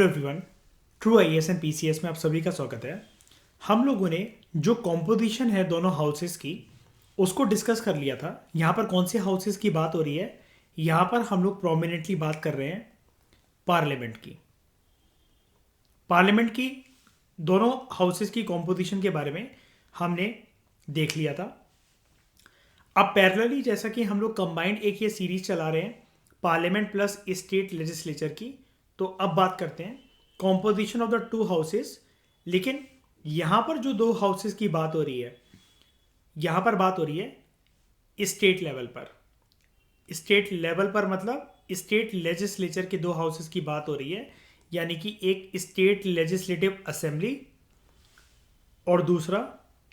Hello everyone. True IAS and PCS में आप सभी का स्वागत है। हम लोगों ने जो कॉम्पोजिशन है दोनों हाउसेस की उसको डिस्कस कर लिया था। यहाँ पर कौन से हाउसेस की बात हो रही है? यहाँ पर हम लोग प्रोमिनेंटली बात कर रहे हैं पार्लियामेंट की। पार्लियामेंट की दोनों हाउसेस की कॉम्पोजिशन के बारे में हमने देख लिया था। अब पैरेलली जैसा कि हम लोग कंबाइंड एक ये सीरीज चला रहे हैं पार्लियामेंट प्लस स्टेट लेजिस्लेचर की, तो अब बात करते हैं composition of the two houses. लेकिन यहाँ पर जो दो हाउसेस की बात हो रही है, यहाँ पर बात हो रही है स्टेट लेवल पर। स्टेट लेवल पर मतलब स्टेट लेजिस्लेचर के दो हाउसेस की बात हो रही है, यानी कि एक स्टेट लेजिस्लेटिव असेंबली और दूसरा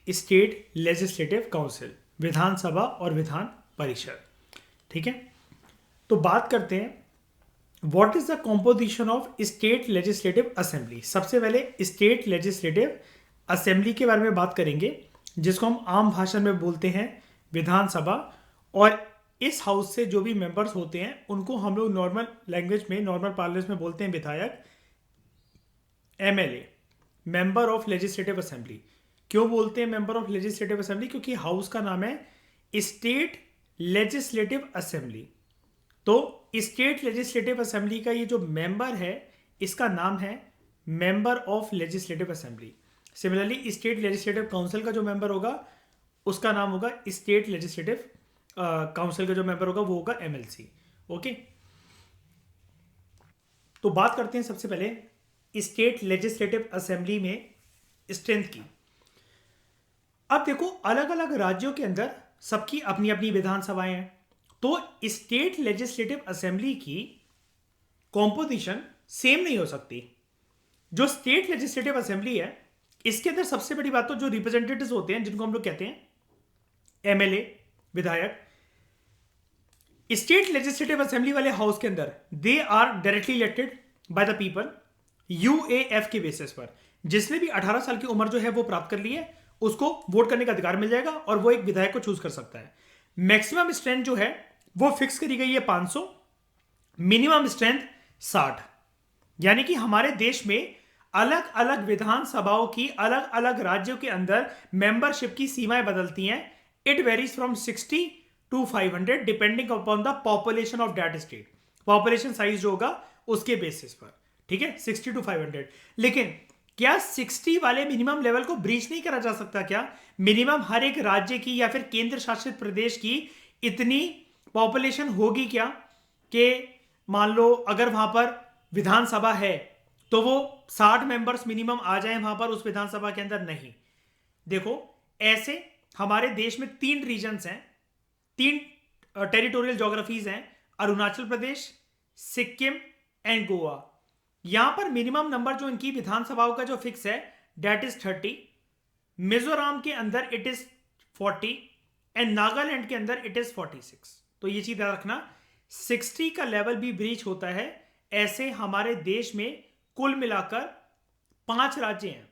स्टेट लेजिस्लेटिव काउंसिल, विधानसभा और विधान परिषद। ठीक है, तो बात करते हैं what is the composition of state legislative assembly. सबसे पहले स्टेट लेजिस्लेटिव असेंबली के बारे में बात करेंगे, जिसको हम आम भाषा में बोलते हैं विधानसभा। और इस हाउस से जो भी मेंबर्स होते हैं उनको हम लोग नॉर्मल लैंग्वेज में, नॉर्मल पार्लेंस में बोलते हैं विधायक, MLA, member of legislative assembly. क्यों बोलते हैं मेंबर ऑफ लेजिस्लेटिव असेंबली? क्योंकि हाउस का नाम है स्टेट लेजिस्लेटिव असेंबली। तो स्टेट लेजिस्लेटिव असेंबली का ये जो मेंबर है इसका नाम है member of legislative assembly. Similarly state legislative council का जो मेंबर होगा उसका नाम होगा स्टेट लेजिस्लेटिव काउंसिल का जो मेंबर होगा वो होगा एमएलसी। ओके, तो बात करते हैं सबसे पहले स्टेट लेजिस्लेटिव असेंबली में स्ट्रेंथ की। अब देखो, अलग अलग राज्यों के अंदर सबकी अपनी अपनी विधानसभाएं हैं, तो स्टेट लेजिस्लेटिव असेंबली की कॉम्पोजिशन सेम नहीं हो सकती। जो स्टेट लेजिस्लेटिव असेंबली है इसके अंदर सबसे बड़ी बात तो जो रिप्रेजेंटेटिव्स होते हैं, जिनको हम लोग कहते हैं एमएलए, विधायक, स्टेट लेजिस्लेटिव असेंबली वाले हाउस के अंदर they are directly elected by the people UAF के बेसिस पर। जिसने भी 18 साल की उम्र जो है वो प्राप्त कर ली है उसको वोट करने का अधिकार मिल जाएगा और वो एक विधायक को चूज कर सकता है। मैक्सिमम स्ट्रेंथ जो है वो फिक्स करी गई है 500, मिनिमम स्ट्रेंथ 60। यानी कि हमारे देश में अलग अलग विधानसभाओं की अलग अलग राज्यों के अंदर मेंबरशिप की सीमाएं बदलती हैं। It varies from 60 to 500 depending upon the population of that state. Population size जो होगा उसके बेसिस पर, ठीक है, 60 टू 500। लेकिन क्या 60 वाले मिनिमम लेवल को ब्रीच नहीं करा जा सकता? क्या मिनिमम हर एक राज्य की या फिर केंद्र शासित प्रदेश की इतनी पॉपुलेशन होगी क्या कि मान लो अगर वहां पर विधानसभा है तो वो 60 मेंबर्स मिनिमम आ जाए वहां पर उस विधानसभा के अंदर? नहीं। देखो, ऐसे हमारे देश में 3 रीजन्स हैं, 3 टेरिटोरियल ज्योग्राफीज हैं, अरुणाचल प्रदेश, सिक्किम एंड गोवा। यहां पर मिनिमम नंबर जो इनकी विधानसभाओं का जो फिक्स है डेट इज 30। मिजोरम के अंदर इट इज 40 एंड नागालैंड के अंदर इट इज 46। तो ये चीज याद रखना, 60 का लेवल भी ब्रीच होता है। ऐसे हमारे देश में कुल मिलाकर 5 राज्य हैं,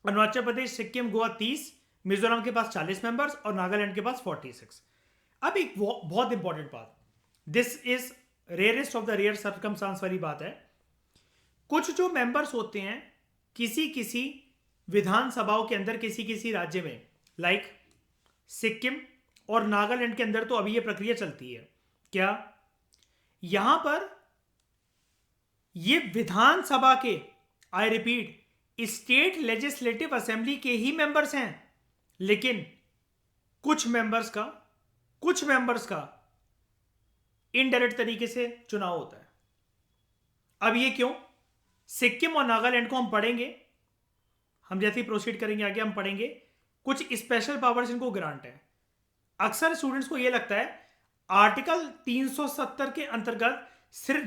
अरुणाचल प्रदेश, सिक्किम, गोवा 30, मिजोरम के पास 40 मेंबर्स और नागालैंड के पास 46। अब एक बहुत इंपॉर्टेंट बात, this is rarest of the rare circumstance वाली बात है। कुछ जो मेंबर्स होते हैं किसी किसी विधानसभाओं के अंदर किसी किसी राज्य में, लाइक सिक्किम और नागालैंड के अंदर तो अभी यह प्रक्रिया चलती है। क्या यहां पर ये विधानसभा के, I repeat, state legislative assembly के ही मेंबर्स हैं, लेकिन कुछ मेंबर्स का इनडायरेक्ट तरीके से चुनाव होता है। अब ये क्यों? सिक्किम और नागालैंड को हम पढ़ेंगे, हम जैसे ही प्रोसीड करेंगे आगे हम पढ़ेंगे, कुछ स्पेशल पावर्स इनको ग्रांट है। अक्सर स्टूडेंट्स को यह लगता है आर्टिकल 370 के अंतर्गत सिर्फ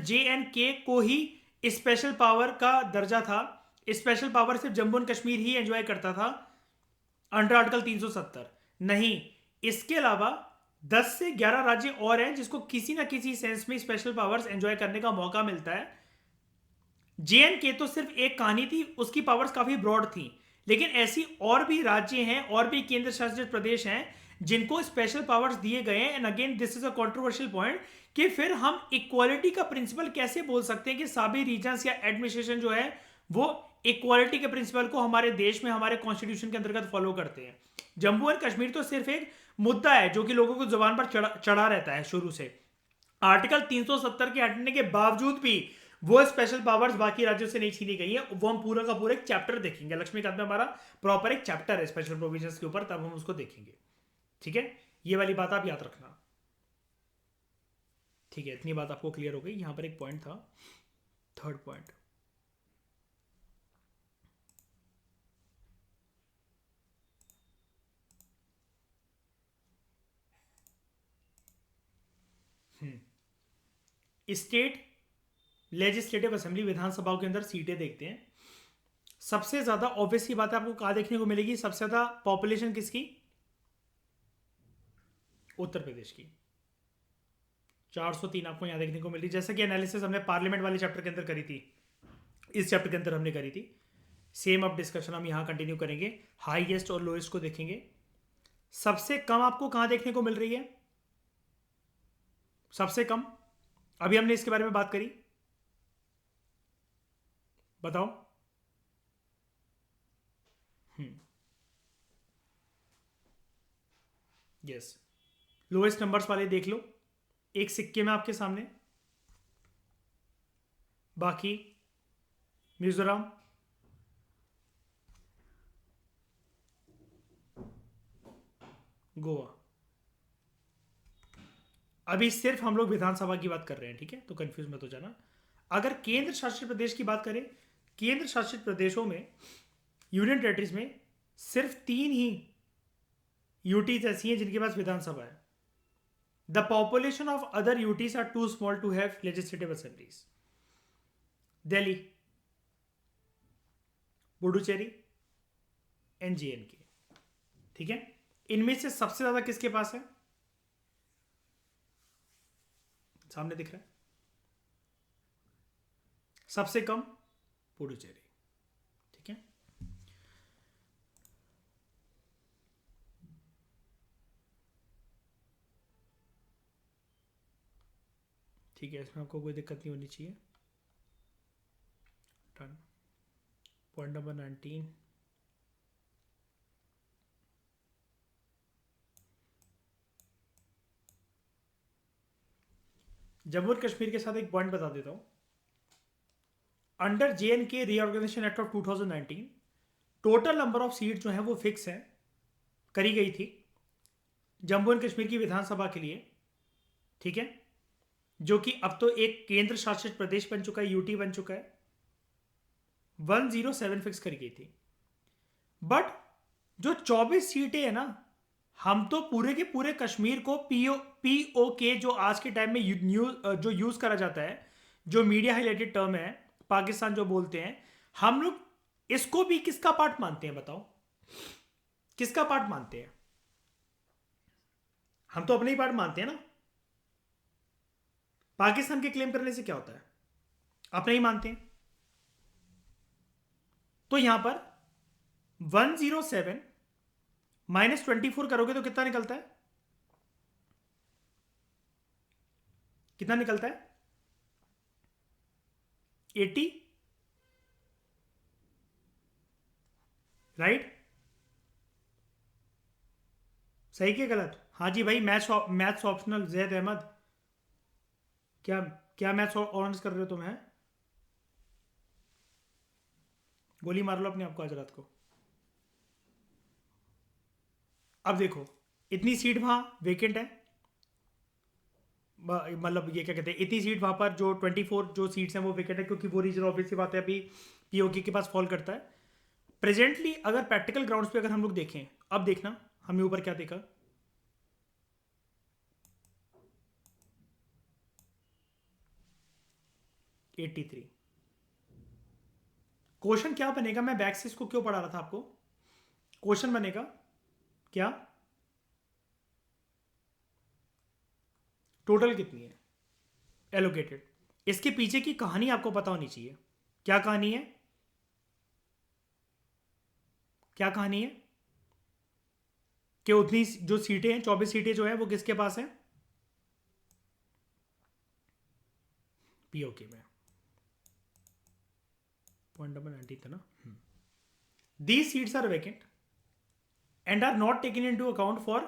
JNK को ही स्पेशल पावर का दर्जा था, स्पेशल पावर सिर्फ Jammu and Kashmir he enjoy करता था अंडर आर्टिकल 370। नहीं, इसके अलावा 10 से 11 राज्य और हैं जिसको किसी ना किसी सेंस में स्पेशल पावर्स एंजॉय करने का मौका मिलता है। JNK तो सिर्फ एक कहानी थी, उसकी पावर्स काफी ब्रॉड थी, लेकिन ऐसी और भी राज्य हैं और भी केंद्र शासित प्रदेश हैं जिनको स्पेशल पावर्स दिए गए हैं। And again this is a controversial point कि फिर हम इक्वालिटी का प्रिंसिपल कैसे बोल सकते हैं कि सभी रीजन्स या एडमिनिस्ट्रेशन जो है वो इक्वालिटी के प्रिंसिपल को हमारे देश में हमारे कॉन्स्टिट्यूशन के अंतर्गत फॉलो करते हैं। जम्मू एंड कश्मीर तो सिर्फ एक मुद्दा है जो कि लोगों को जुबान पर चढ़ा रहता है शुरू से। आर्टिकल 370 के हटने के बावजूद भी वो स्पेशल पावर्स बाकी राज्यों से नहीं छीनी गई है। वो हम पूरा का पूरा एक चैप्टर देखेंगे, लक्ष्मीकांत में हमारा प्रॉपर एक चैप्टर है स्पेशल प्रोविजंस के ऊपर, तब हम उसको देखेंगे। ठीक है, ये वाली बात आप याद रखना। ठीक है, इतनी बात आपको क्लियर हो गई। यहां पर एक पॉइंट था, third point. State legislative assembly विधानसभाओं के अंदर सीटें देखते हैं। सबसे ज्यादा ऑब्वियस की बात है, आपको कहां देखने को मिलेगी सबसे ज्यादा पॉपुलेशन किसकी? उत्तर प्रदेश की। 403 आपको यहां देखने को मिल रही। जैसा कि एनालिसिस हमने पार्लियामेंट वाले चैप्टर के अंदर करी थी, इस चैप्टर के अंदर हमने करी थी, सेम अब डिस्कशन हम यहां कंटिन्यू करेंगे। हाईएस्ट और लोएस्ट को देखेंगे। सबसे कम आपको कहां देखने को मिल रही है? सबसे कम अभी हमने इसके बारे में बात करी, बताओ। यस, लोएस्ट नंबर्स वाले देख लो, एक सिक्के में आपके सामने। बाकी मिजोरम, गोवा। अभी सिर्फ हम लोग विधानसभा की बात कर रहे हैं, ठीक है, तो कंफ्यूज मत हो जाना। अगर केंद्र शासित प्रदेश की बात करें, केंद्र शासित प्रदेशों में, यूनियन टेरिटरीज में सिर्फ 3 ही यूटीज ऐसी हैं जिनके पास विधानसभा है। The population of other UTs are too small to have legislative assemblies. Delhi, Puducherry and JNK। ठीक है, इनमें से सबसे ज्यादा किसके पास है? सामने दिख रहा है। सबसे कम पुडुचेरी। ठीक है, ठीक है, इसमें आपको कोई दिक्कत नहीं होनी चाहिए। डन। पॉइंट नंबर 19, जम्मू और कश्मीर के साथ एक पॉइंट बता देता हूं। Under JNK reorganisation act of 2019 total number of seat जो है वो फिक्स है, करी गई थी जम्मू एंड कश्मीर की विधानसभा के लिए। ठीक है, जो कि अब तो एक केंद्र शासित प्रदेश बन चुका है, यूटी बन चुका है। 107 फिक्स करी गई थी। बट जो 24 सीटें है ना, हम तो पूरे के पूरे कश्मीर को POK जो आज के टाइम में जो यूज करा जाता है, जो मीडिया हाईलाइटेड टर्म है, पाकिस्तान जो बोलते हैं, हम लोग इसको भी किसका पार्ट मानते हैं? बताओ, किसका पार्ट मानते हैं? हम तो अपने ही पार्ट मानते हैं ना। पाकिस्तान के क्लेम करने से क्या होता है? अपने ही मानते हैं। तो यहां पर 107 -24 करोगे तो कितना निकलता है? कितना निकलता है? 80, राइट? सही कि गलत? हाँ जी भाई, मैथ्स ऑप्शनल जैद अहमद। क्या क्या मैथ्स ऑनर्स कर रहे हो तुम? हैं, गोली मार लो अपने आपको आज रात को। अब देखो, इतनी सीट वहां वेकेंट है, मतलब ये क्या कहते हैं, इतनी सीट वहां पर जो 24 जो सीट्स हैं वो वेकेंट है, क्योंकि वो रीजन ऑब्वियस सी बात है अभी POK के पास फॉल करता है। प्रेजेंटली अगर प्रैक्टिकल ग्राउंड्स पे अगर हम लोग देखें, अब देखना हमने ऊपर क्या देखा, एट्टी थ्री। क्वेश्चन क्या बनेगा? मैं बैक से इसको क्यों पढ़ा रहा था आपको? क्वेश्चन बनेगा क्या, टोटल कितनी है एलोकेटेड? इसके पीछे की कहानी आपको पता होनी चाहिए। क्या कहानी है? क्या कहानी है कि उतनी जो सीटें हैं, 24 सीटें जो है वो किसके पास है? पीओके में। पॉइंट नंबर 19 था ना। These seats are vacant and are not taken into account for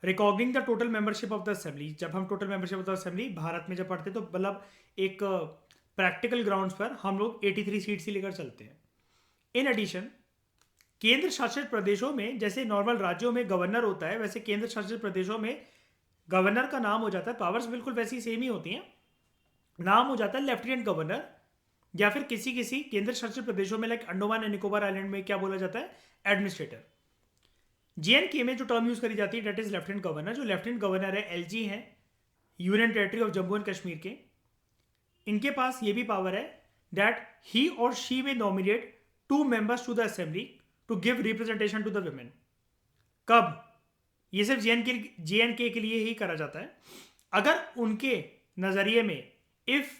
recogning the total membership of the assembly। जब हम total membership of the assembly Bharat में जब पढ़ते तो मतलब एक प्रैक्टिकल ग्राउंड्स पर हम लोग 83 सीट्स ही लेकर चलते हैं। इन एडिशन केंद्र शासित प्रदेशों में जैसे नॉर्मल राज्यों में गवर्नर होता है, वैसे केंद्र शासित प्रदेशों में गवर्नर का नाम हो जाता है, पावर्स बिल्कुल वैसी सेम ही होती हैं, नाम हो जाता है लेफ्टिनेंट गवर्नर, या फिर किसी किसी केंद्र शासित प्रदेशों में like Andaman and Nicobar island में क्या बोला जाता है, एडमिनिस्ट्रेटर। JNK में जो टर्म यूज करी जाती है डेट इज लेफ्टिनेंट गवर्नर। जो लेफ्टिनेंट गवर्नर है LG है, union territory of Jammu and Kashmir के, इनके पास ये भी पावर है दैट ही और she may nominate 2 members to the assembly to give representation to the women. कब? ये सिर्फ JNK के लिए ही करा जाता है अगर उनके नजरिए में if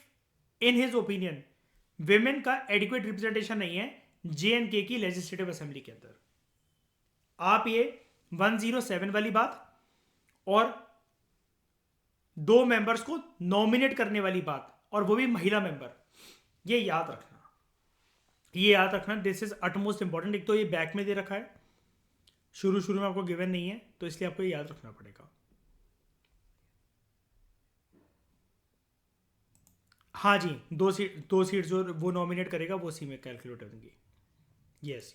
in his opinion women का एडिक्वेट रिप्रेजेंटेशन नहीं है JNK की लेजिस्लेटिव असेंबली के अंदर। आप ये 107 वाली बात और 2 मेंबर्स को नॉमिनेट करने वाली बात, और वो भी महिला मेंबर, ये याद रखना, दिस इज अटमोस्ट इंपॉर्टेंट। एक तो ये बैक में दे रखा है, शुरू में आपको गिवन नहीं है, तो इसलिए आपको ये याद रखना पड़ेगा। हाँ जी, दो सीट जो वो नॉमिनेट करेगा वो सी में कैलकुलेट होंगी। यस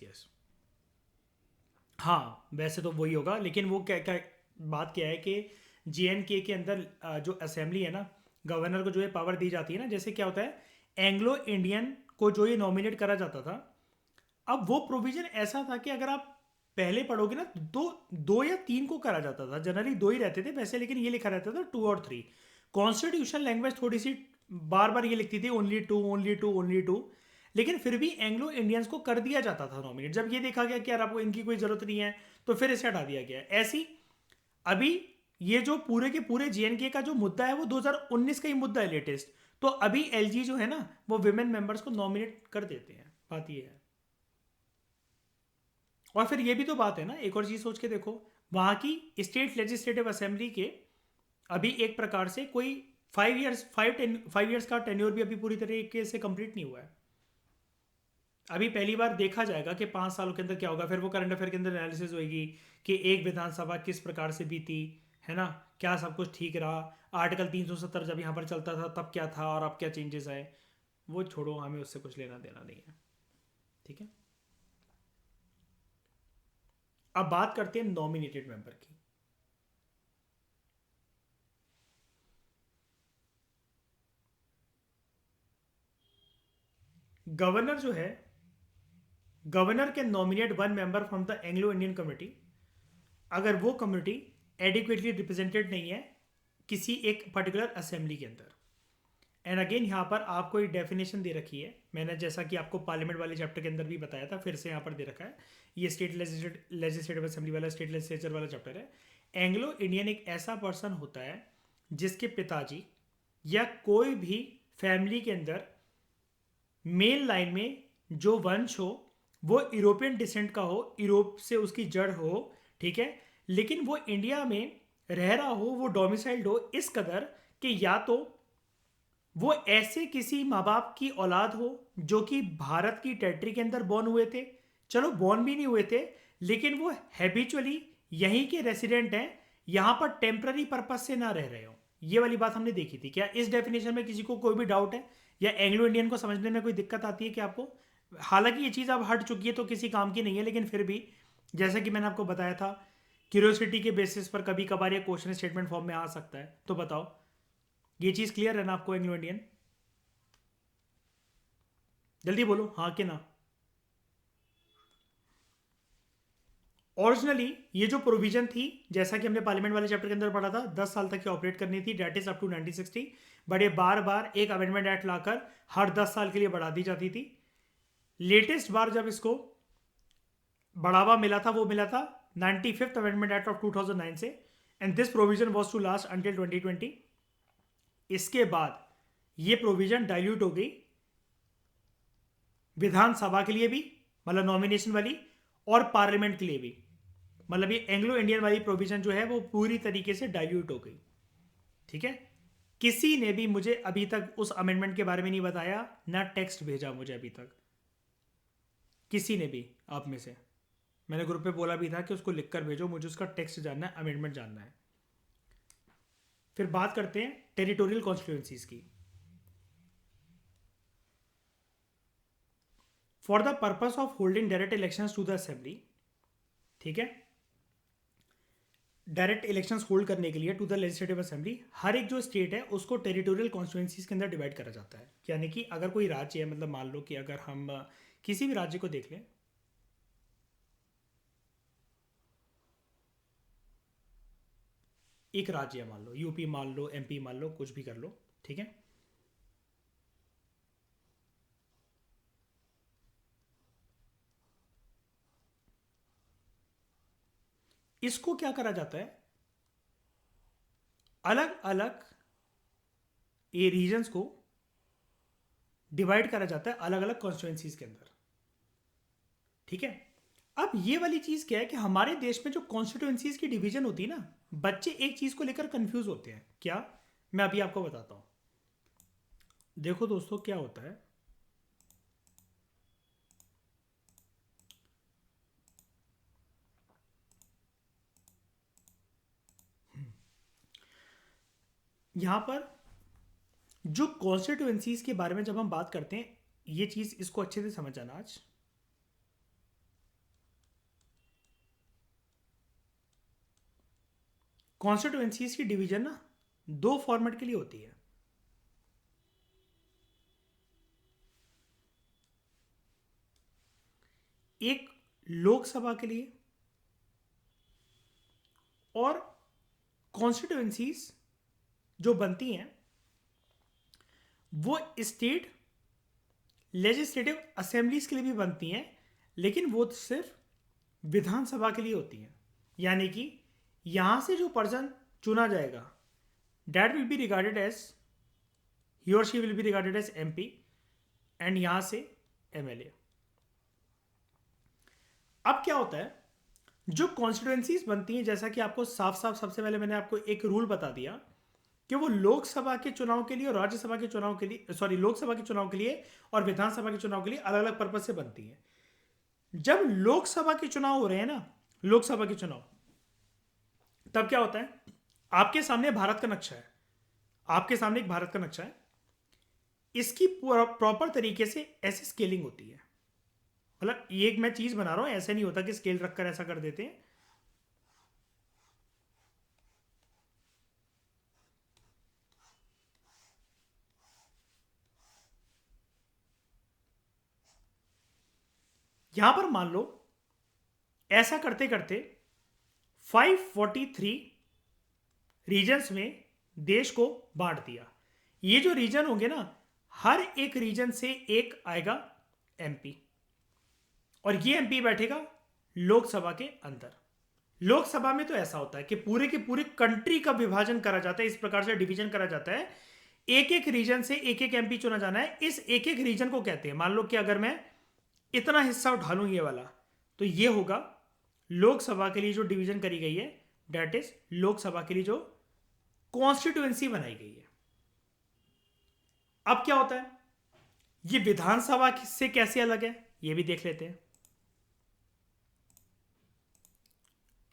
हाँ, वैसे तो वही होगा, लेकिन वो क्या बात क्या है कि JNK के अंदर जो असेंबली है ना, गवर्नर को जो ये पावर दी जाती है ना, जैसे क्या होता है एंग्लो इंडियन को जो ये नॉमिनेट करा जाता था, अब वो प्रोविजन ऐसा था कि अगर आप पहले पढ़ोगे ना दो या 3 को करा जाता था, जनरली 2 ही रहते थे वैसे, लेकिन ये लिखा रहता था 2 और 3। कॉन्स्टिट्यूशन लैंग्वेज थोड़ी सी बार ये लिखती थी ओनली टू, लेकिन फिर भी एंग्लो इंडियंस को कर दिया जाता था नॉमिनेट। जब ये देखा गया कि यार आपको इनकी कोई जरूरत नहीं है तो फिर इसे हटा दिया गया। ऐसी अभी ये जो पूरे के पूरे JNK का जो मुद्दा है वो 2019 का ही मुद्दा है लेटेस्ट, तो अभी LG जो है ना वो विमेन मेंबर्स को नॉमिनेट कर देते हैं, बात ये है। और फिर ये भी तो बात है ना, एक और चीज सोच के देखो, वहां की स्टेट लेजिस्लेटिव असेंबली के अभी एक प्रकार से कोई 5 इयर्स का टेन्योर भी अभी पूरी तरीके से कंप्लीट नहीं हुआ है। अभी पहली बार देखा जाएगा कि 5 सालों के अंदर क्या होगा। फिर वो करंट अफेयर के अंदर एनालिसिस होगी कि एक विधानसभा किस प्रकार से बीती, है ना, क्या सब कुछ ठीक रहा, आर्टिकल 370 जब यहाँ पर चलता था तब क्या था और अब क्या चेंजेस आए। वो छोड़ो, हमें उससे कुछ लेना देना नहीं है, ठीक है। अब बात करते हैं नॉमिनेटेड मेंबर की। गवर्नर जो है, governor can nominate 1 member from the Anglo Indian community अगर वो कम्युनिटी एडिक्वेटली रिप्रेजेंटेड नहीं है किसी एक पर्टिकुलर असेंबली के अंदर। एंड अगेन यहाँ पर आपको एक डेफिनेशन दे रखी है, मैंने जैसा कि आपको पार्लियामेंट वाले चैप्टर के अंदर भी बताया था, फिर से यहाँ पर दे रखा है। ये स्टेट लेजिस्लेटिव असेंबली वाला, स्टेट लेजिस्लेचर वाला चैप्टर है। एंग्लो इंडियन एक ऐसा पर्सन होता है जिसके पिताजी या कोई भी फैमिली के अंदर मेल लाइन में जो वंश हो वो यूरोपियन डिसेंट का हो, यूरोप से उसकी जड़ हो, ठीक है, लेकिन वो इंडिया में रह रहा हो, वो डोमिसाइल्ड हो इस कदर कि या तो वो ऐसे किसी माँ बाप की औलाद हो जो कि भारत की टेरिटरी के अंदर बॉर्न हुए थे, चलो बॉर्न भी नहीं हुए थे लेकिन वो हैबिचुअली यहीं के रेसिडेंट हैं, यहाँ पर टेम्पररी पर्पज से ना रह रहे हो। ये वाली बात हमने देखी थी। क्या इस डेफिनेशन में किसी को कोई भी डाउट है या एंग्लो इंडियन को समझने में कोई दिक्कत आती है कि आपको? हालांकि ये चीज़ अब हट चुकी है तो किसी काम की नहीं है, लेकिन फिर भी जैसा कि मैंने आपको बताया था क्यूरियोसिटी के बेसिस पर कभी कभार ये क्वेश्चन स्टेटमेंट फॉर्म में आ सकता है। तो बताओ, ये चीज़ क्लियर है ना आपको एंग्लो इंडियन? जल्दी बोलो हाँ कि ना। ओरिजिनली ये जो प्रोविजन थी, जैसा कि हमने पार्लियामेंट वाले चैप्टर के अंदर पढ़ा था, 10 साल तक ये ऑपरेट करनी थी, date is up to 1960। But ये बार बार एक अमेंडमेंट एक्ट लाकर हर 10 साल के लिए बढ़ा दी जाती थी। लेटेस्ट बार जब इसको बढ़ावा मिला था वो मिला था 95th अमेंडमेंट एक्ट ऑफ 2009 से, and this provision was to last until 2020। इसके बाद ये प्रोविजन डाइल्यूट हो गई विधानसभा के लिए भी, मतलब नॉमिनेशन वाली, और पार्लियामेंट के लिए भी। मतलब ये एंग्लो इंडियन वाली प्रोविजन जो है वो पूरी तरीके से डाइल्यूट हो गई, ठीक है। किसी ने भी मुझे अभी तक उस अमेंडमेंट के बारे में नहीं बताया, ना टेक्स्ट भेजा मुझे अभी तक, किसी ने भी आप में से। मैंने ग्रुप पे बोला भी था कि उसको लिख कर भेजो, मुझे उसका टेक्स्ट जानना है, अमेंडमेंट जानना है। फिर बात करते हैं टेरिटोरियल कॉन्स्टिट्यूएंसीज की। For the purpose of holding direct elections to the assembly, ठीक है, डायरेक्ट इलेक्शंस होल्ड करने के लिए टू द लेजिस्लेटिव असेंबली, हर एक जो स्टेट है उसको टेरिटोरियल कॉन्स्टिट्यूएंसीज के अंदर डिवाइड करा जाता है। यानी कि अगर कोई राज्य है, मतलब मान लो कि अगर हम किसी भी राज्य को देख लें, एक राज्य मान लो, यूपी मान लो, एमपी मान लो, कुछ भी कर लो, ठीक है। इसको क्या करा जाता है, अलग अलग ये रीजन्स को डिवाइड करा जाता है अलग अलग कॉन्स्टिट्यूएंसीज के अंदर, ठीक है। अब ये वाली चीज क्या है कि हमारे देश में जो कॉन्स्टिट्यूएंसीज की डिवीजन होती है ना, बच्चे एक चीज को लेकर कंफ्यूज होते हैं। क्या, मैं अभी आपको बताता हूं। देखो दोस्तों क्या होता है, यहां पर जो कॉन्स्टिट्यूएंसीज के बारे में जब हम बात करते हैं, ये चीज इसको अच्छे से समझ आना आज। कॉन्स्टिट्यूएंसीज की डिवीजन ना दो फॉर्मेट के लिए होती है। एक लोकसभा के लिए, और कॉन्स्टिट्यूएंसीज जो बनती हैं वो स्टेट लेजिस्लेटिव असेंबलीज के लिए भी बनती हैं, लेकिन वो सिर्फ विधानसभा के लिए होती हैं। यानी कि यहां से जो पर्सन चुना जाएगा, that will be regarded as, he और she will be regarded as MP, and यहां से एमएलए। अब क्या होता है, जो कॉन्स्टिट्यूएंसीज बनती हैं, जैसा कि आपको साफ साफ सबसे पहले मैंने आपको एक रूल बता दिया कि वो लोकसभा के चुनाव के लिए और राज्यसभा के चुनाव के लिए, सॉरी, लोकसभा के चुनाव के लिए और विधानसभा के चुनाव के लिए अलग अलग पर्पज से बनती है। जब लोकसभा के चुनाव हो रहे हैं ना, लोकसभा के चुनाव, तब क्या होता है, आपके सामने भारत का नक्शा है, आपके सामने एक भारत का नक्शा है, इसकी प्रॉपर तरीके से ऐसे स्केलिंग होती है। मतलब ये एक मैं चीज बना रहा हूं, ऐसे नहीं होता कि स्केल रखकर ऐसा कर देते हैं। यहां पर मान लो ऐसा करते करते 543 रीजन्स में देश को बांट दिया। ये जो रीजन होंगे ना, हर एक रीजन से एक आएगा एमपी, और ये एमपी बैठेगा लोकसभा के अंदर। लोकसभा में तो ऐसा होता है कि पूरे के पूरे कंट्री का विभाजन करा जाता है, इस प्रकार से डिवीजन करा जाता है, एक एक रीजन से एक एक एमपी चुना जाना है। इस एक एक रीजन को कहते हैं, मान लो कि अगर मैं इतना हिस्सा उठा लूं ये वाला, तो ये होगा लोकसभा के लिए जो डिवीजन करी गई है, दैट इज लोकसभा के लिए जो कॉन्स्टिट्यूएंसी बनाई गई है। अब क्या होता है, ये विधानसभा से कैसे अलग है ये भी देख लेते हैं।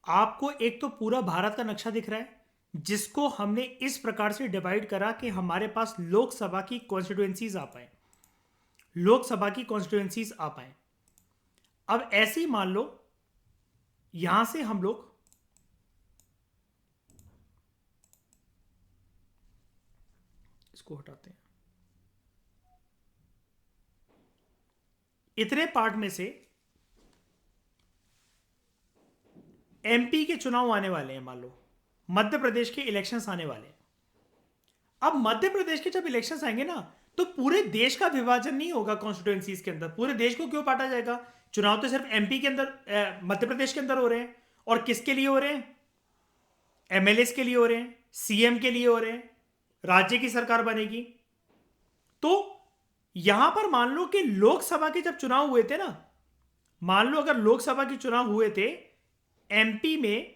आपको एक तो पूरा भारत का नक्शा दिख रहा है, जिसको हमने इस प्रकार से डिवाइड करा कि हमारे पास लोकसभा की कॉन्स्टिट्यूएंसीज आ पाए, लोकसभा की कॉन्स्टिट्यूएंसीज आ पाए। अब ऐसे ही मान लो यहां से हम लोग इसको हटाते हैं, इतने पार्ट में से एमपी के चुनाव आने वाले हैं, मान लो मध्य प्रदेश के इलेक्शंस आने वाले हैं। अब मध्य प्रदेश के जब इलेक्शंस आएंगे ना, तो पूरे देश का विभाजन नहीं होगा कॉन्स्टिट्यूएंसीज के अंदर। पूरे देश को क्यों बांटा जाएगा, चुनाव तो सिर्फ एमपी के अंदर, मध्य प्रदेश के अंदर हो रहे हैं, और किसके लिए हो रहे हैं, एमएलएस के लिए हो रहे हैं, सीएम के लिए हो रहे हैं, राज्य की सरकार बनेगी। तो यहां पर मान लो कि लोकसभा के जब चुनाव हुए थे ना, मान लो अगर लोकसभा के चुनाव हुए थे, एमपी में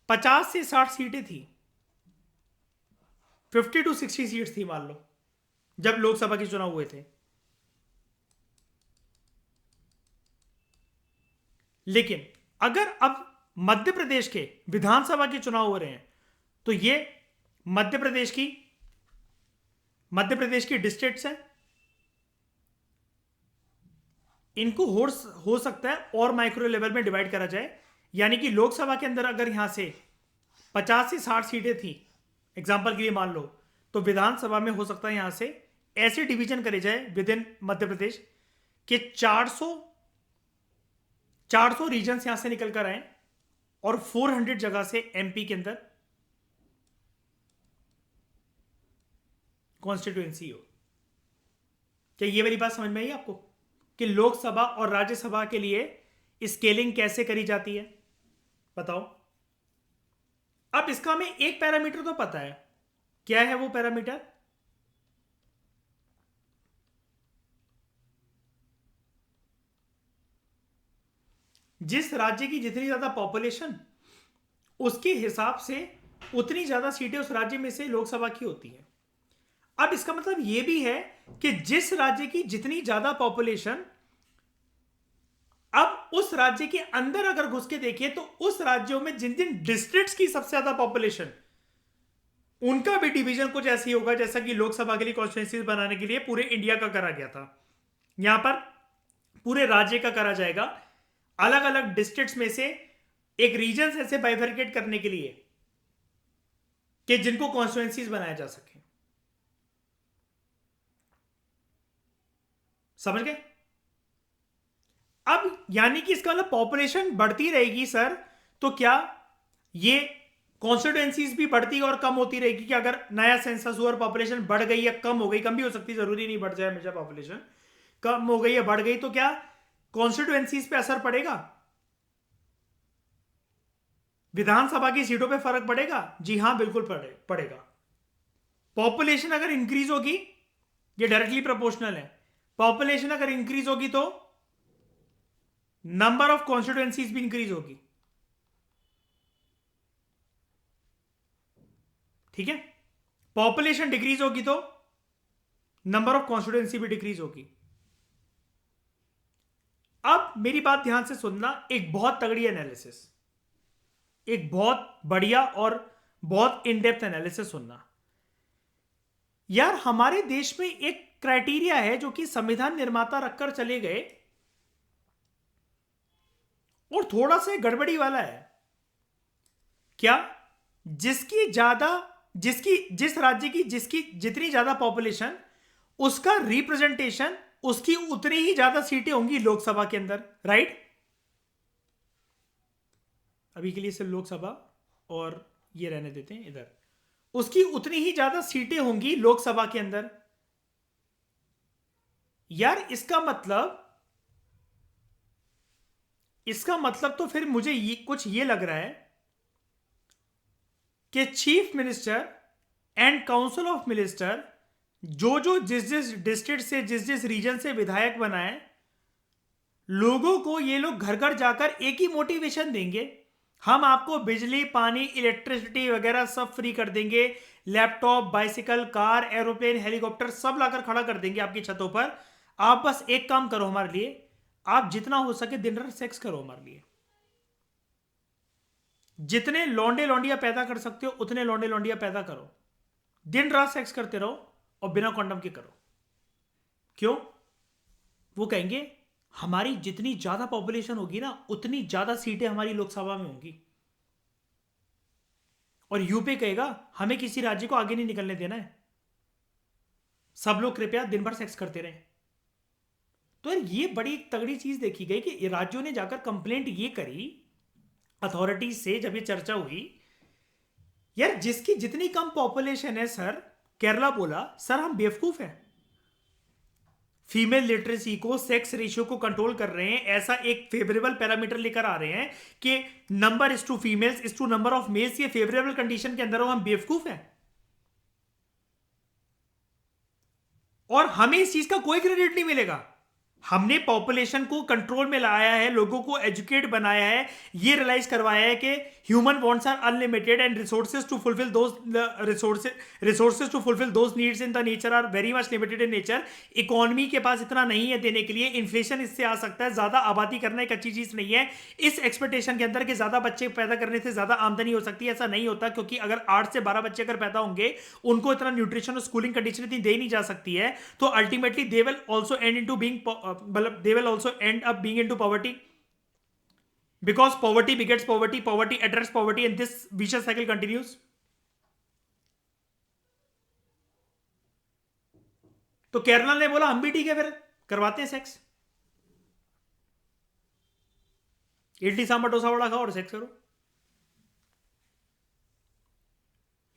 50 से 60 सीटें थी, 50 to 60 सीट्स थी मान लो जब लोकसभा के चुनाव हुए थे। लेकिन अगर अब मध्य प्रदेश के विधानसभा के चुनाव हो रहे हैं तो ये मध्य प्रदेश की डिस्ट्रिक्ट्स हैं, इनको हो सकता है और माइक्रो लेवल में डिवाइड करा जाए। यानी कि लोकसभा के अंदर अगर यहां से 50 से 60 सीटें थी एग्जांपल के लिए मान लो, तो विधानसभा में हो सकता है यहां से ऐसे डिवीजन करे जाए विद इन मध्य प्रदेश कि 400 रीजन्स यहां से निकल कर आए और 400 जगह से एमपी के अंदर कॉन्स्टिट्यूएंसी हो। क्या ये वाली बात समझ में आई आपको कि लोकसभा और राज्यसभा के लिए स्केलिंग कैसे करी जाती है? बताओ। अब इसका हमें एक पैरामीटर तो पता है, क्या है वो पैरामीटर? जिस राज्य की जितनी ज्यादा पॉपुलेशन उसके हिसाब से उतनी ज्यादा सीटें उस राज्य में से लोकसभा की होती है। अब इसका मतलब यह भी है कि जिस राज्य की जितनी ज्यादा पॉपुलेशन, अब उस राज्य के अंदर अगर घुस के देखें तो उस राज्यों में जिन जिन डिस्ट्रिक्ट्स की सबसे ज्यादा पॉपुलेशन, उनका भी डिवीजन कुछ ऐसे ही होगा जैसा कि लोकसभा के लिए कॉन्स्टिट्यूएंसीज बनाने के लिए पूरे इंडिया का करा गया था। यहां पर पूरे राज्य का करा जाएगा, अलग अलग डिस्ट्रिक्ट्स में से एक रीजन ऐसे बाइफरकेट करने के लिए कि जिनको कॉन्स्टिट्यूएंसीज बनाया जा सके। समझ गए? अब यानी कि इसका मतलब पॉपुलेशन बढ़ती रहेगी सर, तो क्या ये कॉन्स्टिट्यूएंसीज भी बढ़ती और कम होती रहेगी? कि अगर नया सेंसस हुआ और पॉपुलेशन बढ़ गई या कम हो गई, कम भी हो सकती, जरूरी नहीं बढ़ जाए हमेशा पॉपुलेशन, कम हो गई या बढ़ गई, तो क्या कॉन्स्टिट्यूएंसीज पे असर पड़ेगा? विधानसभा की सीटों पे फर्क पड़ेगा? जी हां, बिल्कुल पड़ेगा। पॉपुलेशन अगर इंक्रीज होगी, ये डायरेक्टली प्रोपोर्शनल है, पॉपुलेशन अगर इंक्रीज होगी तो नंबर ऑफ कॉन्स्टिट्यूएंसीज भी इंक्रीज होगी। ठीक है? पॉपुलेशन डिक्रीज होगी तो नंबर ऑफ कॉन्स्टिट्यूएंसी भी डिक्रीज होगी। अब मेरी बात ध्यान से सुनना, एक बहुत तगड़ी एनालिसिस, एक बहुत बढ़िया और बहुत इन डेप्थ एनालिसिस सुनना। यार हमारे देश में एक क्राइटेरिया है जो कि संविधान निर्माता रखकर चले गए और थोड़ा सा गड़बड़ी वाला है। क्या? जिस राज्य की जिसकी जितनी ज्यादा पॉपुलेशन, उसका रिप्रेजेंटेशन, उसकी उतनी ही ज्यादा सीटें होंगी लोकसभा के अंदर, राइट? अभी के लिए सिर्फ लोकसभा और ये रहने देते हैं इधर, उसकी उतनी ही ज्यादा सीटें होंगी लोकसभा के अंदर। यार इसका मतलब तो फिर मुझे कुछ ये लग रहा है कि chief minister and council of minister जो जिस डिस्ट्रिक्ट से जिस रीजन से विधायक बनाए, लोगों को ये लोग घर घर जाकर एक ही मोटिवेशन देंगे, हम आपको बिजली, पानी, इलेक्ट्रिसिटी वगैरह सब फ्री कर देंगे, laptop, bicycle, car, aeroplane, helicopter सब लाकर खड़ा कर देंगे आपकी छतों पर। आप बस एक काम करो हमारे लिए, आप जितना हो सके दिन रात सेक्स करो हमारे लिए। जितने लौंडे लौंडिया पैदा कर सकते हो उतने लौंडे लौंडिया पैदा करो, दिन रात सेक्स करते रहो और बिना कॉन्डम के करो। क्यों? वो कहेंगे हमारी जितनी ज्यादा पॉपुलेशन होगी ना, उतनी ज्यादा सीटें हमारी लोकसभा में होंगी। और यूपी कहेगा हमें किसी राज्य को आगे नहीं निकलने देना है, सब लोग कृपया दिन भर सेक्स करते रहें। तो यार ये बड़ी तगड़ी चीज देखी गई कि राज्यों ने जाकर कंप्लेंट ये करी अथॉरिटीज से, जब ये चर्चा हुई, यार जिसकी जितनी कम पॉपुलेशन है सर, केरला बोला सर हम बेवकूफ हैं, फीमेल लिटरेसी को, सेक्स रेशियो को कंट्रोल कर रहे हैं, ऐसा एक फेवरेबल पैरामीटर लेकर आ रहे हैं कि number is to females is to number of males, ये फेवरेबल कंडीशन के अंदर हो, हम बेवकूफ हैं और हमें इस चीज का कोई क्रेडिट नहीं मिलेगा। हमने पॉपुलेशन को कंट्रोल में लाया है, लोगों को एजुकेट बनाया है, ये रियलाइज करवाया है कि human wants are unlimited and resources to fulfil those resources to fulfil those needs in the nature are very much limited in nature. Economy के पास इतना नहीं है देने के लिए, इन्फ्लेशन इससे आ सकता है, ज्यादा आबादी करना एक अच्छी चीज नहीं है इस एक्सपेक्टेशन के अंदर कि ज्यादा बच्चे पैदा करने से ज्यादा आमदनी हो सकती है। ऐसा नहीं होता, क्योंकि अगर 8 से 12 बच्चे अगर पैदा होंगे, उनको इतना न्यूट्रिशन और स्कूलिंग कंडीशन इतनी दे नहीं जा सकती है, तो ultimately they will also and into being they will also end up being into poverty, because poverty begets poverty, poverty attracts poverty, and this vicious cycle continues. तो केरला ने बोला हम भी ठीक है, फिर करवाते हैं सेक्स, इडली सांभर डोसा वड़ा खाओ और सेक्स करो।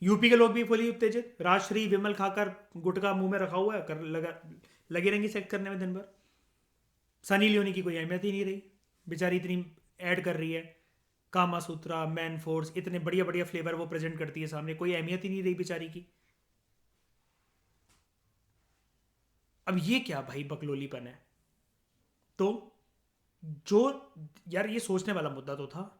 यूपी के लोग भी फुली उत्तेजित, राजश्री विमल खाकर गुटका मुंह में रखा हुआ है, लगे रहेंगे सेक्स करने में दिन भर। सनी लियोनी की कोई अहमियत ही नहीं रही, बेचारी इतनी ऐड कर रही है, कामा सूत्रा, मैन फोर्स, इतने बढ़िया बढ़िया फ्लेवर वो प्रेजेंट करती है सामने, कोई अहमियत ही नहीं रही बेचारी की। अब ये क्या भाई बकलोलीपन है। तो जो यार ये सोचने वाला मुद्दा तो था,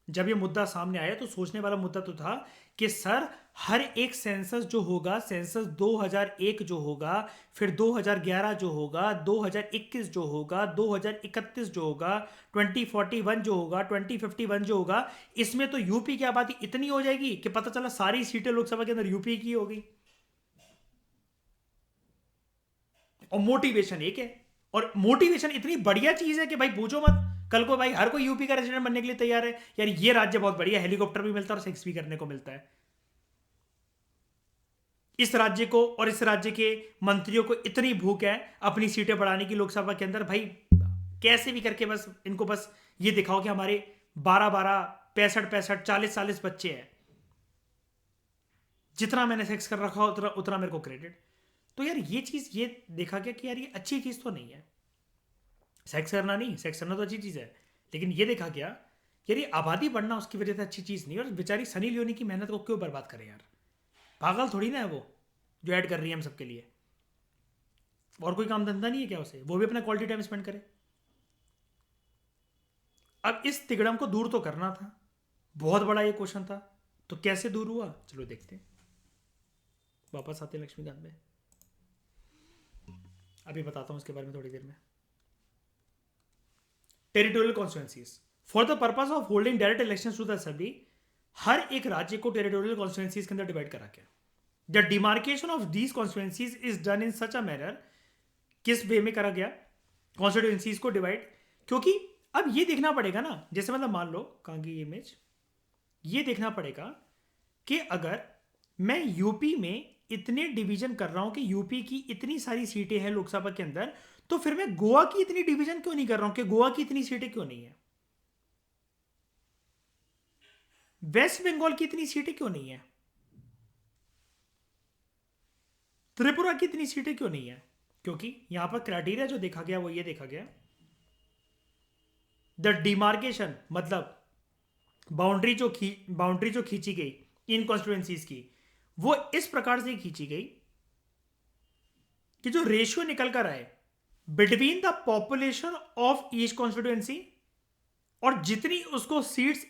जब ये मुद्दा सामने आया तो सोचने वाला मुद्दा तो था कि सर हर एक सेंसस जो होगा, सेंसस 2001 जो होगा, फिर 2011 जो होगा, 2021 जो होगा, 2031 जो होगा, 2041 जो होगा, 2051 जो होगा, इसमें तो यूपी की आबादी इतनी हो जाएगी कि पता चला सारी सीटें लोकसभा के अंदर यूपी की होगी। और मोटिवेशन एक है, और मोटिवेशन इतनी बढ़िया चीज है कि भाई पूछो मत, कल को भाई हर कोई यूपी का रेजिडेंट बनने के लिए तैयार है। यार ये राज्य बहुत बढ़िया, हेलीकॉप्टर भी मिलता है और सेक्स भी करने को मिलता है। इस राज्य को और इस राज्य के मंत्रियों को इतनी भूख है अपनी सीटें बढ़ाने की लोकसभा के अंदर, भाई कैसे भी करके बस इनको बस ये दिखाओ कि हमारे 12-12, 65-65, 40-40 बच्चे हैं, जितना मैंने सेक्स कर रखा उतना उतना मेरे को क्रेडिट। तो यार ये चीज ये देखा गया कि यार ये अच्छी चीज तो नहीं है, सेक्स करना नहीं, सेक्स करना तो अच्छी चीज है, लेकिन ये देखा गया यार ये आबादी बढ़ना उसकी वजह से अच्छी चीज नहीं। और बेचारी सनी लियोनी की मेहनत को क्यों बर्बाद करें यार, पागल थोड़ी ना है वो जो ऐड कर रही है हम सबके लिए, और कोई काम धंधा नहीं है क्या उसे, वो भी अपना क्वालिटी टाइम स्पेंड करे। अब इस तिगड़म को दूर तो करना था, बहुत बड़ा ये क्वेश्चन था, तो कैसे दूर हुआ चलो देखते हैं। वापस आते हैं लक्ष्मीकांत में, अभी बताता हूं इसके बारे में थोड़ी देर में। Territorial constituencies for the purpose of holding direct elections to the assembly, हर एक राज्य को टेरिटोरियल कॉन्स्टिट्यूएंसीज के अंदर डिवाइड करा के the demarcation of these constituencies is done in such a manner, किस वे में करा गया कॉन्स्टिट्यूएंसीज को डिवाइड, क्योंकि अब ये देखना पड़ेगा ना, जैसे मतलब मान लो कहां की इमेज, ये देखना पड़ेगा कि अगर मैं यूपी में इतने डिवीजन कर रहा हूं कि यूपी की इतनी सारी सीटें हैं लोकसभा के अंदर, तो फिर मैं गोवा की इतनी डिवीजन क्यों नहीं कर रहा हूं कि गोवा की इतनी सीटें क्यों नहीं है, वेस्ट बंगाल की इतनी सीटें क्यों नहीं है, त्रिपुरा की इतनी सीटें क्यों नहीं है, क्योंकि यहां पर क्राइटेरिया जो देखा गया वो ये देखा गया, द डिमार्केशन मतलब बाउंड्री जो खींची गई इन कॉन्स्टिट्यूएंसीज की, वो इस प्रकार से खींची गई कि जो रेशियो निकल कर आए between the population of each constituency और जितनी उसको सीट्स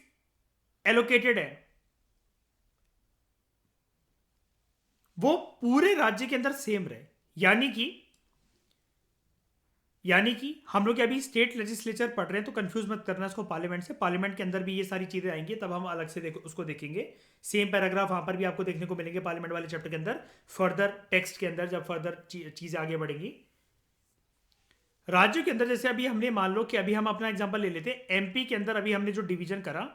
एलोकेटेड है वो पूरे राज्य के अंदर सेम रहे। यानी कि हम लोग अभी स्टेट लेजिस्लेचर पढ़ रहे हैं, तो कंफ्यूज मत करना इसको पार्लियामेंट से, पार्लियामेंट के अंदर भी ये सारी चीजें आएंगी, तब हम अलग से उसको देखेंगे। सेम पैराग्राफ वहां पर भी आपको देखने को मिलेंगे पार्लियामेंट वाले चैप्टर के अंदर, फर्दर टेक्स्ट के अंदर जब फर्दर चीजें आगे बढ़ेंगी। राज्यों के अंदर जैसे अभी हमने मान लो कि अभी हम अपना एग्जाम्पल ले लेते हैं, एमपी के अंदर अभी हमने जो डिवीजन करा,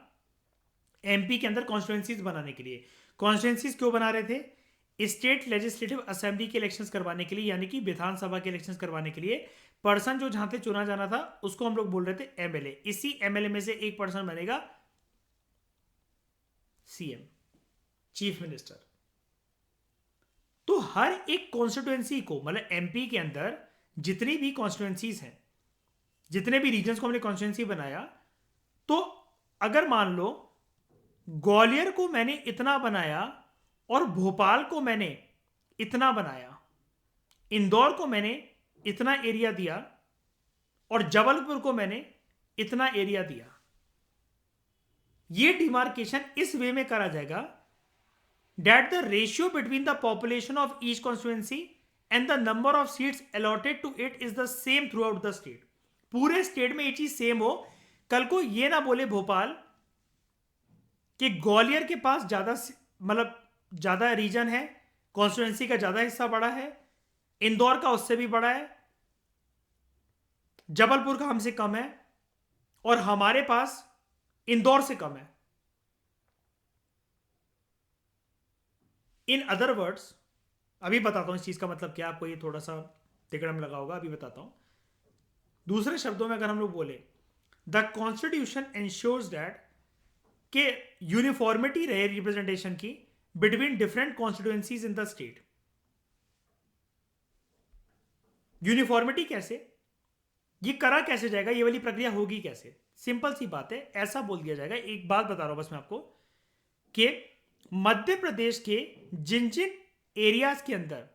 एमपी के अंदर कॉन्स्टिट्यूएंसीज बनाने के लिए, कॉन्स्टिट्यूएंसीज क्यों बना रहे थे, स्टेट लेजिस्लेटिव असेंबली के इलेक्शंस करवाने के लिए, यानी कि विधानसभा के इलेक्शंस करवाने के लिए पर्सन जो जहां से चुना जाना था उसको हम लोग बोल रहे थे एमएलए। इसी एमएलए में से एक पर्सन बनेगा सीएम, चीफ मिनिस्टर। तो हर एक कॉन्स्टिट्यूएंसी को, मतलब एमपी के अंदर जितनी भी कॉन्स्टिट्यूएंसीज हैं, जितने भी रीजन्स को हमने कॉन्स्टिट्यूएंसी बनाया, तो अगर मान लो ग्वालियर को मैंने इतना बनाया और भोपाल को मैंने इतना बनाया, इंदौर को मैंने इतना एरिया दिया, और जबलपुर को मैंने इतना एरिया दिया। ये डिमार्केशन इस वे में करा जाएगा that the ratio between the population of each constituency and the number of seats allotted to it is the same throughout the state। पूरे स्टेट में ये चीज सेम हो। कल को ये ना बोले भोपाल कि ग्वालियर के पास ज्यादा मतलब ज्यादा रीजन है, कॉन्स्टिट्यूएंसी का ज्यादा हिस्सा बड़ा है, इंदौर का उससे भी बड़ा है, जबलपुर का हमसे कम है, और हमारे पास इंदौर से कम है। इन अदर वर्ड्स, अभी बताता हूं इस चीज का मतलब क्या, आपको ये थोड़ा सा तिकड़म लगा होगा, अभी बताता हूं। दूसरे शब्दों में अगर हम लोग बोले, द कॉन्स्टिट्यूशन इंश्योर्स दैट के यूनिफॉर्मिटी रहे रिप्रेजेंटेशन की between different constituencies in the state. Uniformity कैसे, ये करा कैसे जाएगा, ये वाली प्रक्रिया होगी कैसे? सिंपल सी बात है, ऐसा बोल दिया जाएगा। एक बात बता रहा हूं बस मैं आपको कि मध्य प्रदेश के जिन जिन एरियाज के अंदर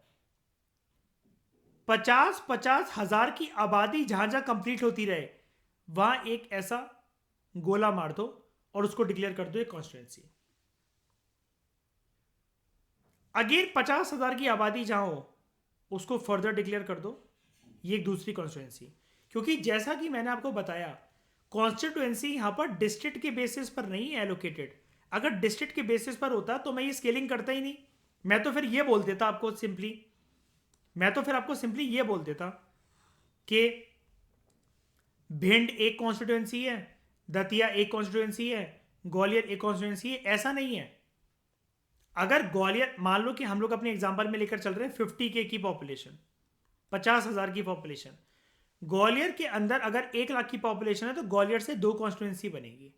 50-50 हजार की आबादी जहां जहां कंप्लीट होती रहे, वहां एक ऐसा गोला मार दो और उसको डिक्लेयर कर दो एक कॉन्स्टिट्यूएंसी। अगेन 50,000 की आबादी जहां हो, उसको फर्दर डिक्लेयर कर दो ये एक दूसरी कॉन्स्टिट्यूएंसी। क्योंकि जैसा कि मैंने आपको बताया, कॉन्स्टिट्यूएंसी यहां पर डिस्ट्रिक्ट के बेसिस पर नहीं है एलोकेटेड। अगर डिस्ट्रिक्ट के बेसिस पर होता तो मैं ये स्केलिंग करता ही नहीं। मैं तो फिर ये बोल देता आपको सिंपली, ये बोल देता कि भिंड एक कॉन्स्टिट्यूएंसी है, दतिया एक कॉन्स्टिट्यूएंसी है, ग्वालियर एक कॉन्स्टिट्यूएंसी है। ऐसा नहीं है। अगर ग्वालियर, मान लो कि हम लोग अपने एग्जाम्पल में लेकर चल रहे हैं 50K की पॉपुलेशन, 50,000 की पॉपुलेशन। ग्वालियर के अंदर अगर 1 लाख की पॉपुलेशन है तो ग्वालियर से 2 कॉन्स्टिट्यूएंसी बनेगी।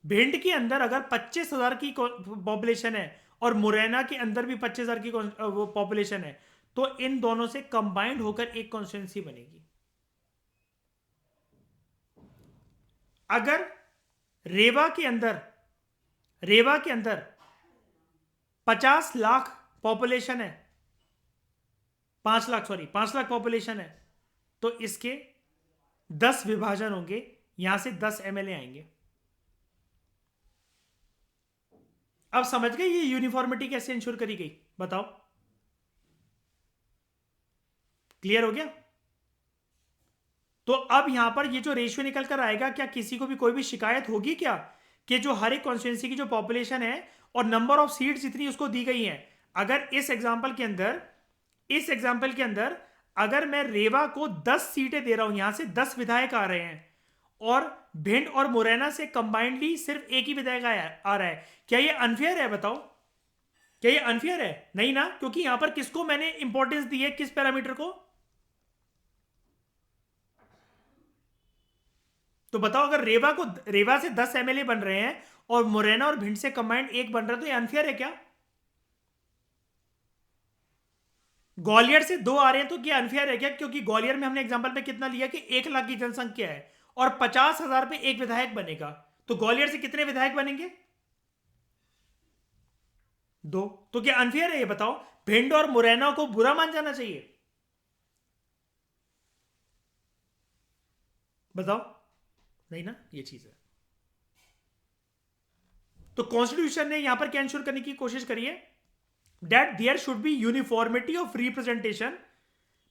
भिंड के अंदर अगर 25,000 की पॉपुलेशन है और मुरैना के अंदर भी 25,000 की पॉपुलेशन है, तो इन दोनों से कंबाइंड होकर एक कॉन्स्टिट्यूएंसी बनेगी। अगर रेवा के अंदर 50 लाख पॉपुलेशन है, 5 लाख पॉपुलेशन है, तो इसके 10 विभाजन होंगे, यहां से 10 MLA आएंगे। अब समझ गए ये यूनिफॉर्मिटी कैसे इंश्योर करी गई? बताओ, क्लियर हो गया? तो अब यहां पर ये जो रेशियो निकल कर आएगा, क्या किसी को भी कोई भी शिकायत होगी क्या कि जो हर एक कॉन्स्टिट्यूएंसी की जो पॉपुलेशन है और नंबर ऑफ सीट्स जितनी उसको दी गई है, अगर इस एग्जांपल के अंदर अगर मैं रेवा को 10 सीटें दे रहा हूं, यहां से 10 विधायक आ रहे हैं, और भिंड और मुरैना से कंबाइंडली सिर्फ एक ही विधायक आ रहा है, क्या ये अनफेयर है? बताओ, क्या ये अनफेयर है? नहीं ना, क्योंकि यहां पर किसको मैंने इंपॉर्टेंस दी है, किस पैरामीटर को? तो बताओ, अगर रेवा से 10 MLA बन रहे हैं और मुरैना और भिंड से कंबाइंड एक बन रहा है, तो ये अनफेयर है क्या? ग्वालियर से 2 आ रहे हैं तो क्या अनफेयर है क्या? क्योंकि ग्वालियर में हमने एग्जांपल पे कितना लिया कि 1 लाख की जनसंख्या है और 50,000 पे एक विधायक बनेगा, तो ग्वालियर से कितने विधायक बनेंगे? 2। तो क्या अनफेयर है ये? बताओ, भिंड और मुरैना को बुरा मान जाना चाहिए? बताओ, नहीं ना, ये चीज है। तो कॉन्स्टिट्यूशन ने यहां पर क्या इंश्योर करने की कोशिश करी है? that there should be uniformity of representation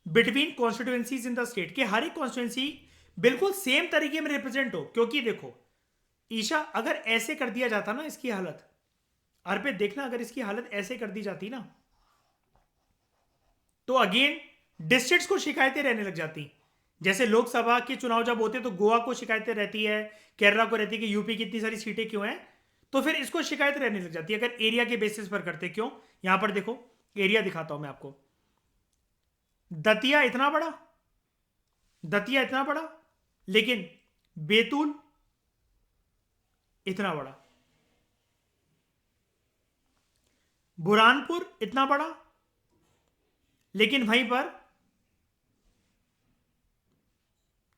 between constituencies in the state, कि हर एक कॉन्स्टिट्यूएंसी बिल्कुल सेम तरीके में रिप्रेजेंट हो। क्योंकि देखो ईशा, अगर ऐसे कर दिया जाता ना इसकी हालत, अर्पित देखना, अगर इसकी हालत ऐसे कर दी जाती ना, तो अगेन डिस्ट्रिक्ट्स को शिकायतें रहने लग जाती। जैसे लोकसभा के चुनाव जब होते तो गोवा को शिकायतें रहती है, केरला को रहती है कि यूपी की इतनी सारी सीटें क्यों हैं, तो फिर इसको शिकायत रहने लग जाती है अगर एरिया के बेसिस पर करते। क्यों? यहां पर देखो, एरिया दिखाता हूं मैं आपको। दतिया इतना बड़ा, लेकिन बैतूल इतना बड़ा, बुरहानपुर इतना बड़ा, लेकिन वहीं पर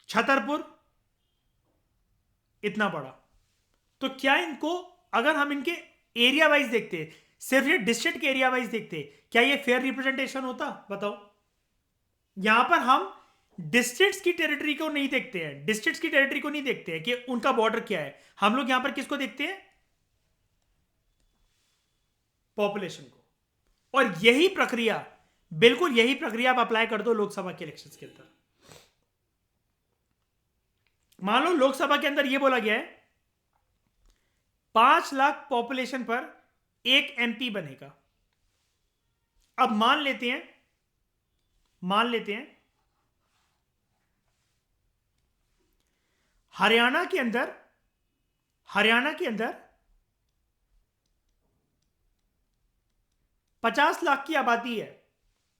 छतरपुर इतना बड़ा। तो क्या इनको, अगर हम इनके एरिया वाइज देखते, सिर्फ ये डिस्ट्रिक्ट के एरिया वाइज देखते, क्या ये फेयर रिप्रेजेंटेशन होता? बताओ। यहां पर हम डिस्ट्रिक्ट्स की टेरिटरी को नहीं देखते हैं, डिस्ट्रिक्ट्स की टेरिटरी को नहीं देखते हैं कि उनका बॉर्डर क्या है। हम लोग यहां पर किसको देखते हैं? पॉपुलेशन को। और यही प्रक्रिया, बिल्कुल यही प्रक्रिया आप अप्लाई कर दो लोकसभा के इलेक्शंस के अंदर। मान लो लोकसभा के अंदर यह बोला गया है 5 लाख पॉपुलेशन पर एक एमपी बनेगा। अब मान लेते हैं हरियाणा के अंदर 50 लाख की आबादी है,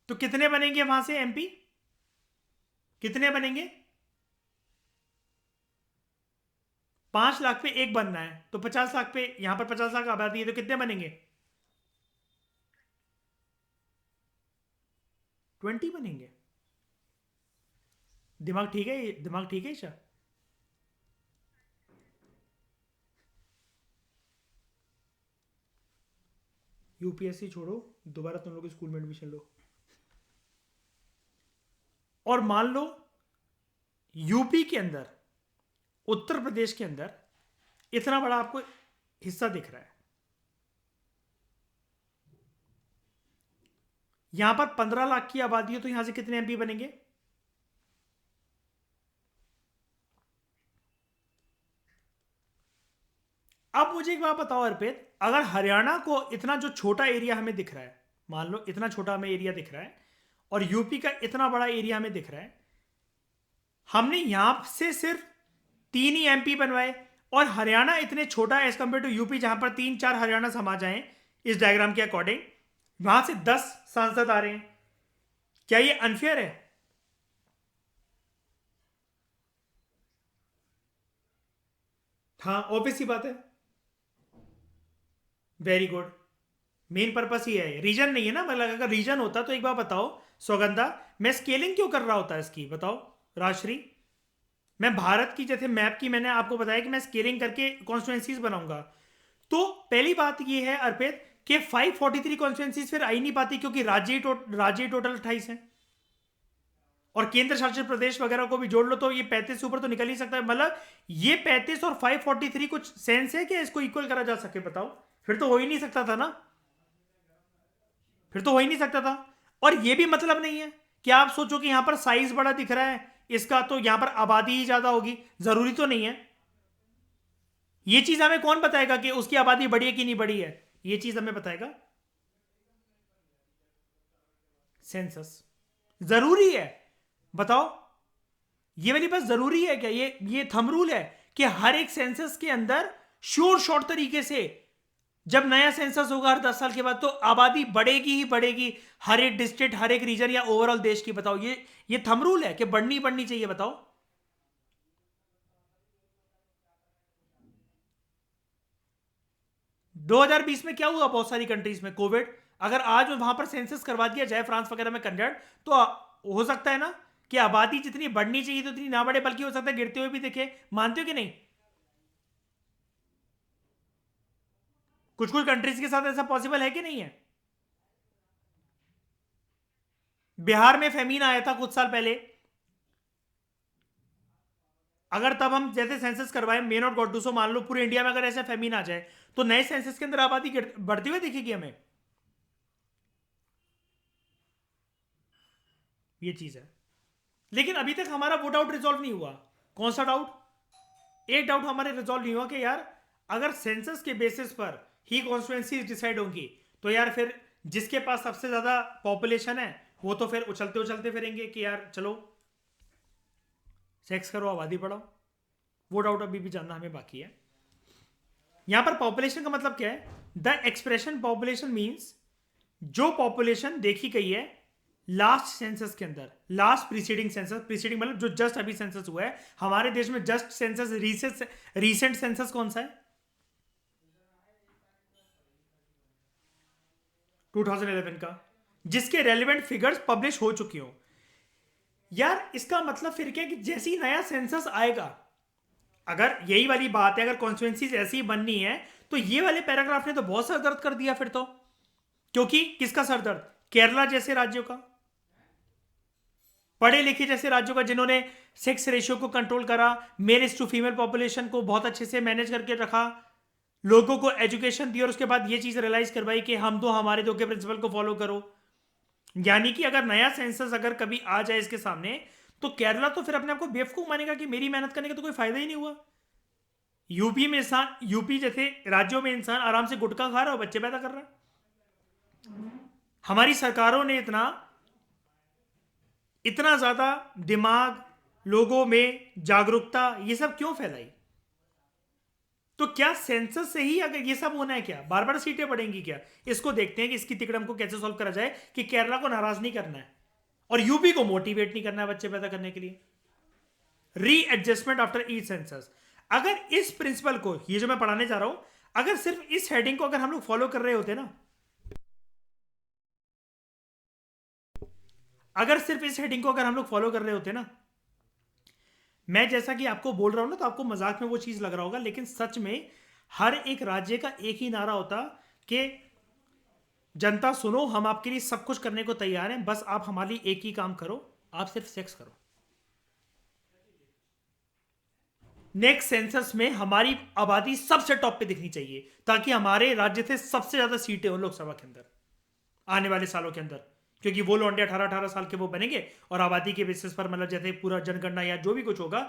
तो कितने बनेंगे वहां से एमपी? कितने बनेंगे? 5 लाख पे एक बनना है, तो 50 लाख पे, यहां पर 50 लाख आबादी है, तो कितने बनेंगे? 20 बनेंगे। दिमाग ठीक है? दिमाग ठीक है ईशा? यूपीएससी छोड़ो, दोबारा तुम लोग स्कूल में एडमिशन लो। और मान लो यूपी के अंदर, उत्तर प्रदेश के अंदर इतना बड़ा आपको हिस्सा दिख रहा है, यहां पर 15 लाख की आबादी है, तो यहां से कितने एमपी बनेंगे? अब मुझे एक बात बताओ अर्पित, अगर हरियाणा को इतना जो छोटा एरिया हमें दिख रहा है, मान लो इतना छोटा हमें एरिया दिख रहा है, और यूपी का इतना बड़ा एरिया हमें दिख रहा है, हमने यहां से सिर्फ 3 ही एमपी बनवाए, और हरियाणा इतने छोटा एज कंपेयर टू यूपी जहां पर 3-4 हरियाणा समा जाए इस डायग्राम के अकॉर्डिंग, वहां से 10 सांसद आ रहे हैं। क्या ये अनफेयर है? हाँ, ऑब्वियस सी बात है। Very good. मेन पर्पस ही है, रीजन नहीं है ना। मतलब अगर रीजन होता तो एक बार बताओ सौगंधा, मैं स्केलिंग क्यों कर रहा होता इसकी, बताओ राजश्री। मैं भारत की जैसे मैप की मैंने आपको बताया कि मैं स्केलिंग करके कॉन्स्टिट्यूएंसीज बनाऊंगा। तो पहली बात ये है अर्पित कि 543 कॉन्स्टिट्यूएंसीज फिर आ ही नहीं पाती, क्योंकि राज्य टोटल 28 है, और केंद्र शासित प्रदेश वगैरह को भी जोड़ लो तो ये 35 से ऊपर तो निकल ही सकता है। मतलब ये 35 और 543 कुछ सेंस है कि इसको इक्वल करा जा सके? बताओ, फिर तो हो ही नहीं सकता था ना, फिर तो हो ही नहीं सकता था। और ये भी मतलब नहीं है कि आप सोचो कि यहां पर साइज बड़ा दिख रहा है इसका, तो यहां पर आबादी ही ज्यादा होगी, जरूरी तो नहीं है। ये चीज हमें कौन बताएगा कि उसकी आबादी बढ़ी है कि नहीं बढ़ी है? ये चीज हमें बताएगा सेंसस। जरूरी है? बताओ, ये वाली बात जरूरी है क्या? ये थंब रूल है कि हर एक सेंसस के अंदर श्योर शॉर्ट तरीके से जब नया सेंसस होगा हर 10 साल के बाद, तो आबादी बढ़ेगी ही बढ़ेगी, हर एक डिस्ट्रिक्ट, हर एक रीजन या ओवरऑल देश की। बताओ, ये थंब रूल है कि बढ़नी चाहिए? बताओ। 2020 में क्या हुआ बहुत सारी कंट्रीज में? कोविड। अगर आज वहां पर सेंसस करवा दिया जाए फ्रांस वगैरह में कंडक्ट, तो हो सकता है ना कि आबादी जितनी बढ़नी चाहिए तो उतनी ना बढ़े, बल्कि हो सकता है गिरते हुए भी दिखे। मानते हो कि नहीं? कुछ कुछ कंट्रीज के साथ ऐसा पॉसिबल है कि नहीं है? बिहार में फेमीन आया था कुछ साल पहले, अगर तब हम जैसे सेंसस करवाए, may not got do so, मान लो पूरे इंडिया में अगर ऐसा फेमीन आ जाए, तो नए सेंसस के अंदर आबादी बढ़ती हुई दिखेगी हमें। ये चीज है। लेकिन अभी तक हमारा वो डाउट रिजॉल्व नहीं हुआ। कौन सा डाउट? एक डाउट हमारे रिजॉल्व नहीं हुआ कि यार अगर सेंसस के बेसिस पर ही कॉन्स्टिट्यूएंसी डिसाइड होंगी, तो यार फिर जिसके पास सबसे ज्यादा पॉपुलेशन है वो तो फिर उछलते उछलते फिरेंगे कि यार चलो सेक्स करो, आबादी बढ़ाओ। वो डाउट अभी भी जानना हमें बाकी है। यहां पर पॉपुलेशन का मतलब क्या है? द एक्सप्रेशन पॉपुलेशन मींस जो पॉपुलेशन देखी गई है लास्ट सेंसस के अंदर, लास्ट प्रीसीडिंग सेंसस, प्रीसीडिंग मतलब जो जस्ट अभी सेंसस हुआ है हमारे देश में। जस्ट सेंसस, रीसेंट सेंसस कौन सा है? 2011 का, जिसके रेलिवेंट फिगर्स पब्लिश हो चुकी हो। यार इसका मतलब फिर क्या है कि जैसे ही नया सेंसस आएगा, अगर यही वाली बात है, अगर कॉन्स्टिट्यूएंसीज ऐसी ही बननी है, तो ये वाले पैराग्राफ ने तो बहुत सर दर्द कर दिया फिर तो। क्योंकि किसका सर दर्द? केरला जैसे राज्यों का। पढ़े लिखे जैसे राज्यों का जिन्होंने सेक्स रेशियो को कंट्रोल करा, male is to female population को बहुत अच्छे से मैनेज करके रखा, लोगों को एजुकेशन दी और उसके बाद ये चीज रियलाइज करवाई कि हम तो हमारे दो के प्रिंसिपल को फॉलो करो। यानी कि अगर नया सेंसस अगर कभी आ जाए इसके सामने, तो केरला तो फिर अपने आप को बेवकूफ मानेगा कि मेरी मेहनत करने का तो कोई फायदा ही नहीं हुआ। यूपी में इंसान, यूपी जैसे राज्यों में इंसान आराम से गुटखा खा रहा है और बच्चे पैदा कर रहा है। हमारी सरकारों ने इतना इतना ज्यादा दिमाग, लोगों में जागरूकता, ये सब क्यों फैलाई? तो क्या सेंसस से ही अगर ये सब होना है? क्या बार बार सीटें बढ़ेंगी क्या? इसको देखते हैं कि इसकी तिकड़म को कैसे सॉल्व करा जाए कि केरला को नाराज नहीं करना है और यूपी को मोटिवेट नहीं करना है बच्चे पैदा करने के लिए। Readjustment after each census. अगर इस प्रिंसिपल को, ये जो मैं पढ़ाने जा रहा हूं, अगर सिर्फ इस हेडिंग को अगर हम लोग फॉलो कर रहे होते ना, अगर सिर्फ इस हेडिंग को अगर हम लोग फॉलो कर रहे होते ना, मैं जैसा कि आपको बोल रहा हूं ना, तो आपको मजाक में वो चीज लग रहा होगा, लेकिन सच में हर एक राज्य का एक ही नारा होता कि जनता सुनो, हम आपके लिए सब कुछ करने को तैयार हैं, बस आप हमारे लिए एक ही काम करो, आप सिर्फ सेक्स करो। नेक्स्ट सेंसस में हमारी आबादी सबसे टॉप पे दिखनी चाहिए, ताकि हमारे राज्य से सबसे ज्यादा सीटें हो लोकसभा के अंदर आने वाले सालों के अंदर, क्योंकि वो लौंडे 18-18 साल के वो बनेंगे और आबादी के बेसिस पर, मतलब जैसे पूरा जनगणना या जो भी कुछ होगा,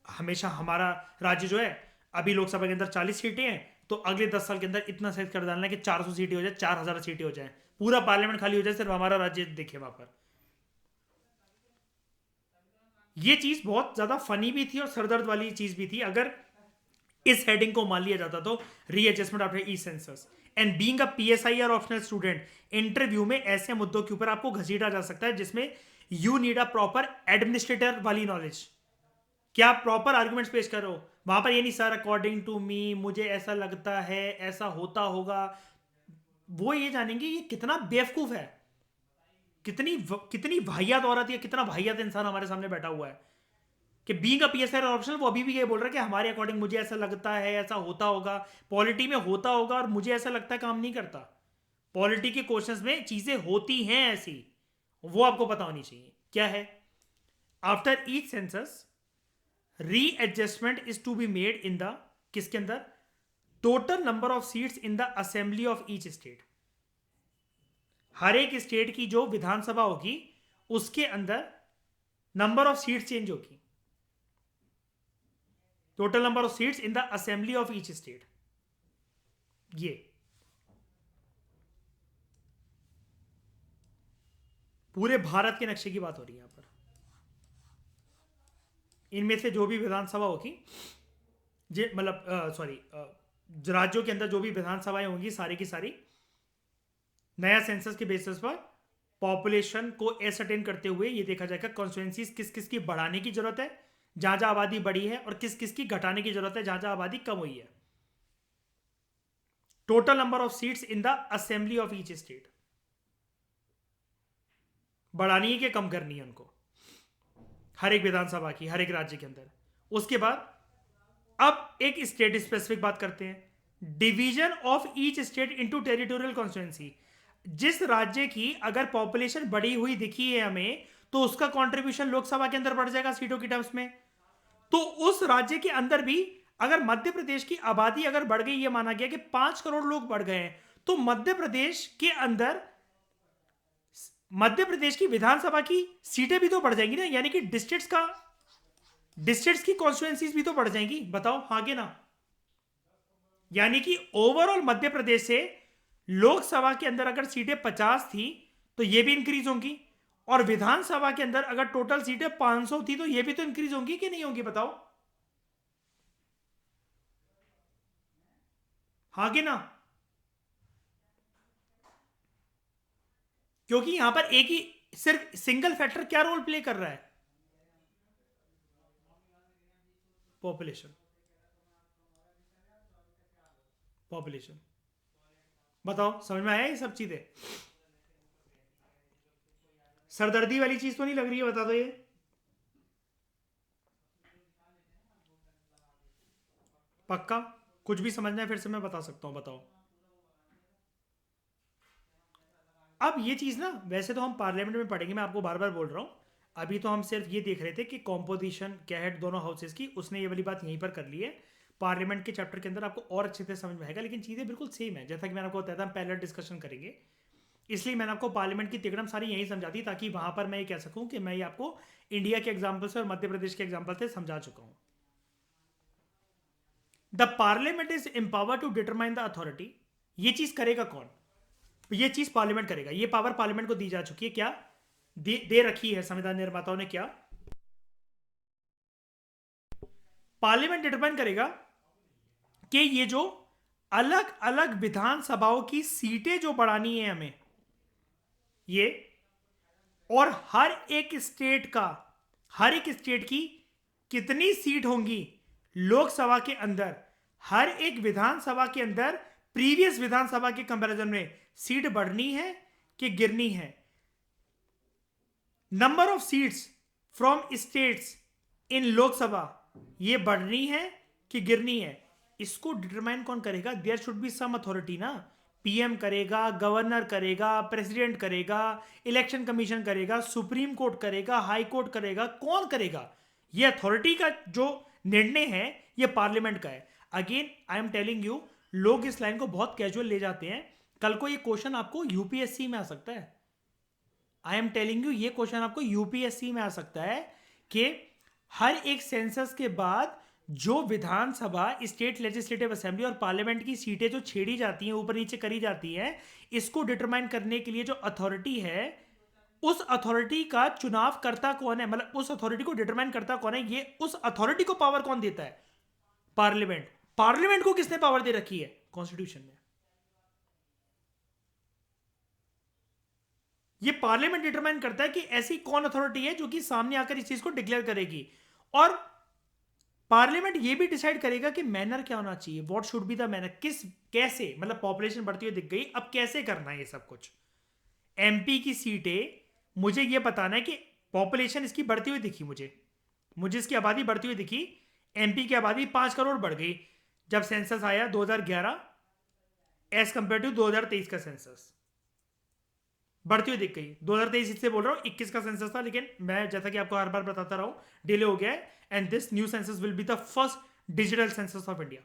हमेशा हमारा राज्य जो है, अभी लोकसभा के अंदर 40 सीटें हैं, तो अगले 10 साल के अंदर इतना सेट कर डालना है कि 400 सीटें हो जाए, 4000 सीटें हो जाए, पूरा पार्लियामेंट खाली हो जाए, सिर्फ हमारा राज्य दिखे वहां पर। ये चीज बहुत ज्यादा फनी भी थी और सरदर्द वाली चीज भी थी अगर इस हेडिंग को मान लिया जाता तो, readjustment after E census. And being a PSI और ऑप्शनल स्टूडेंट, इंटरव्यू में ऐसे मुद्दों के ऊपर आपको घसीटा जा सकता है जिसमें you need a proper administrator वाली नॉलेज। क्या आप प्रॉपर आर्ग्यूमेंट्स पेश करो वहां पर, ये नहीं सर अकॉर्डिंग टू मी, मुझे ऐसा लगता है, ऐसा होता होगा। वो ये जानेंगे ये कितना बेवकूफ है, कितनी वाहियात औरत या कितना वाहियात इंसान हमारे सामने बैठा हुआ है कि बीइंग अ पीएसआई ऑप्शनल, वो अभी भी ये बोल रहा है कि हमारे अकॉर्डिंग मुझे ऐसा लगता है, ऐसा होता होगा, पॉलिटी में होता होगा और मुझे ऐसा लगता है काम नहीं करता। पॉलिटी के क्वेश्चंस में चीजें होती हैं ऐसी, वो आपको पता होनी चाहिए क्या है। After each census readjustment is to be made in the, किसके अंदर, total number of seats in the assembly of each state. हर एक स्टेट की जो विधानसभा होगी उसके अंदर नंबर ऑफ सीट्स चेंज होगी, total number of seats in the assembly of each state. ये पूरे भारत के नक्शे की बात हो रही है यहां पर। इनमें से जो भी विधानसभा होगी, मतलब सॉरी, राज्यों के अंदर जो भी विधानसभाएं होंगी सारी की सारी नया सेंसस के बेसिस पर पॉपुलेशन को एसरटेन करते हुए ये देखा जाएगा कॉन्स्टिट्यूएंसीज किस किस की बढ़ाने की जरूरत है जहां जहां आबादी बढ़ी है, और किस किस की घटाने की जरूरत है जहां जहां आबादी कम हुई है। Total number of seats in the assembly of each state, बढ़ानी है कि कम करनी है उनको, हर एक विधानसभा की, हर एक राज्य के अंदर। उसके बाद अब एक स्टेट स्पेसिफिक बात करते हैं, division of each state into territorial constituency. जिस राज्य की अगर पॉपुलेशन बढ़ी हुई दिखी है हमें, तो उसका कंट्रीब्यूशन लोकसभा के अंदर बढ़ जाएगा सीटों की टर्म्स में। तो उस राज्य के अंदर भी अगर मध्य प्रदेश की आबादी अगर बढ़ गई, ये माना गया कि 5 करोड़ लोग बढ़ गए हैं, तो मध्य प्रदेश के अंदर मध्य प्रदेश की विधानसभा की सीटें भी तो बढ़ जाएंगी ना, यानी कि डिस्ट्रिक्ट्स की कॉन्स्टिट्यूएंसीज भी तो बढ़ जाएंगी। बताओ हाँ कि ना? यानी कि ओवरऑल मध्य प्रदेश से लोकसभा के अंदर अगर सीटें 50 थी तो ये भी इंक्रीज होंगी, और विधानसभा के अंदर अगर टोटल सीटें 500 थी तो ये भी तो इंक्रीज होंगी कि नहीं होंगी? बताओ हाँ कि ना? क्योंकि यहां पर एक ही सिर्फ सिंगल फैक्टर क्या रोल प्ले कर रहा है? पॉपुलेशन। पॉपुलेशन। बताओ समझ में आया ये सब चीजें? सरदर्दी वाली चीज तो नहीं लग रही है? बता दो ये। पक्का? कुछ भी समझना है फिर से मैं बता सकता हूं, बताओ। अब ये चीज ना वैसे तो हम पार्लियामेंट में पढ़ेंगे, मैं आपको बार बार बोल रहा हूं, अभी तो हम सिर्फ ये देख रहे थे कि कॉम्पोजिशन क्या है दोनों हाउसेस की, उसने ये वाली बात यहीं पर कर ली है। पार्लियामेंट के चैप्टर के अंदर आपको और अच्छे से समझ में आएगा, लेकिन चीज़ें बिल्कुल सेम है जैसा कि मैंने आपको बताया था, हम पहले डिस्कशन करेंगे। इसलिए मैंने आपको पार्लियामेंट की तिकड़म सारी यहीं समझा दी, ताकि वहां पर मैं ये कह सकूं कि मैं ये आपको इंडिया के एग्जाम्पल से और मध्य प्रदेश के एग्जाम्पल से समझा चुका हूं। The parliament is empower to determine the authority. ये चीज करेगा कौन? ये चीज पार्लियामेंट करेगा। ये पावर पार्लियामेंट को दी जा चुकी है। क्या दे रखी है संविधान निर्माताओं ने? क्या पार्लियामेंट डिटरमाइन करेगा कि ये जो अलग अलग विधानसभाओं की सीटें जो बढ़ानी है हमें, ये, और हर एक स्टेट की कितनी सीट होंगी लोकसभा के अंदर, हर एक विधानसभा के अंदर प्रीवियस विधानसभा के कंपैरिजन में सीट बढ़नी है कि गिरनी है, number of seats from states in Lok Sabha ये बढ़नी है कि गिरनी है, इसको डिटरमाइन कौन करेगा? There should be some authority ना। पीएम करेगा, गवर्नर करेगा, प्रेसिडेंट करेगा, इलेक्शन कमीशन करेगा, सुप्रीम कोर्ट करेगा, हाई कोर्ट करेगा, कौन करेगा? ये अथॉरिटी का जो निर्णय है ये पार्लियामेंट का है। Again I am telling you, लोग इस लाइन को बहुत कैजुअल ले जाते हैं। कल को ये क्वेश्चन आपको यूपीएससी में आ सकता है। आई एम टेलिंग यू, ये क्वेश्चन आपको यूपीएससी में आ सकता है कि हर एक सेंसस के बाद जो विधानसभा, स्टेट लेजिस्लेटिव असेंबली और पार्लियामेंट की सीटें जो छेड़ी जाती हैं, ऊपर नीचे करी जाती हैं, इसको डिटरमाइन करने के लिए जो अथॉरिटी है, उस अथॉरिटी का चुनाव करता कौन है? मतलब उस अथॉरिटी को डिटरमाइन करता कौन है? ये उस अथॉरिटी को पावर कौन देता है? पार्लियामेंट। पार्लियामेंट को किसने पावर दे रखी है? कॉन्स्टिट्यूशन में। ये पार्लियामेंट डिटरमाइन करता है कि ऐसी कौन अथॉरिटी है जो कि सामने आकर इस चीज को डिक्लेयर करेगी। और पार्लियामेंट ये भी डिसाइड करेगा कि मैनर क्या होना चाहिए, what should be the manner, कैसे, मतलब पॉपुलेशन बढ़ती हुई दिख गई, अब कैसे करना है ये सब कुछ। एमपी की सीटें, मुझे ये बताना है कि पॉपुलेशन इसकी बढ़ती हुई दिखी, मुझे इसकी आबादी बढ़ती हुई दिखी। एमपी की आबादी 5 करोड़ बढ़ गई जब सेंसस आया 2011 एज कंपेयर टू 2023 का सेंसस, बढ़ती हुई दिख गई। 2023 इससे बोल रहा हूँ, 21 का सेंसस था, लेकिन मैं जैसा कि आपको हर बार बताता रहा हूँ, डिले हो गया है। And this new census will be the first digital census of India.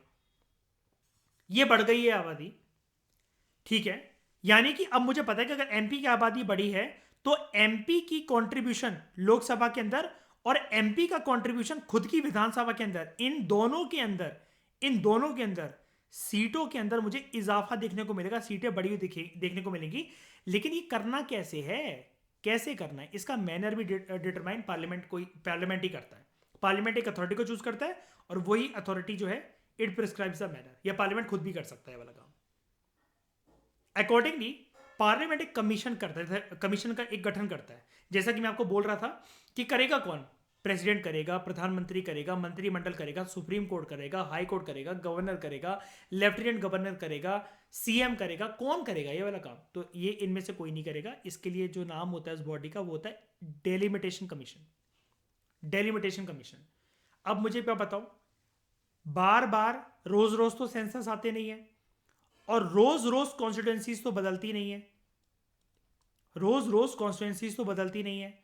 ये बढ़ गई है आबादी, ठीक है। यानी कि अब मुझे पता है कि अगर एमपी की आबादी बढ़ी है तो एमपी की कंट्रीब्यूशन लोकसभा के अंदर और एमपी का कंट्रीब्यूशन खुद की विधानसभा के अंदर, इन दोनों के अंदर सीटों के अंदर मुझे इजाफा देखने को मिलेगा, सीटें बढ़ी हुई देखने को मिलेंगी। लेकिन ये करना कैसे है, कैसे करना है, इसका मैनर भी डिटरमाइन पार्लियामेंट ही करता है। पार्लियामेंट एक अथॉरिटी को चूज करता है और वही अथॉरिटी जो है इट प्रिस्क्राइब्स द मैनर, या पार्लियामेंट खुद भी कर सकता है वाला काम। अकॉर्डिंगली पार्लियामेंट एक कमीशन करता है, कमीशन का एक गठन करता है। जैसा कि मैं आपको बोल रहा था कि करेगा कौन? प्रेसिडेंट करेगा, प्रधानमंत्री करेगा, मंत्रिमंडल करेगा, सुप्रीम कोर्ट करेगा, हाई कोर्ट करेगा, गवर्नर करेगा, लेफ्टिनेंट गवर्नर करेगा, सीएम करेगा, कौन करेगा ये वाला काम? तो ये इनमें से कोई नहीं करेगा। इसके लिए जो नाम होता है उस बॉडी का, वो होता है डेलिमिटेशन कमीशन। Delimitation commission. अब मुझे क्या बताओ, बार बार रोज रोज तो सेंसस आते नहीं है और रोज रोज कॉन्स्टिट्यूएंसीज तो बदलती नहीं है,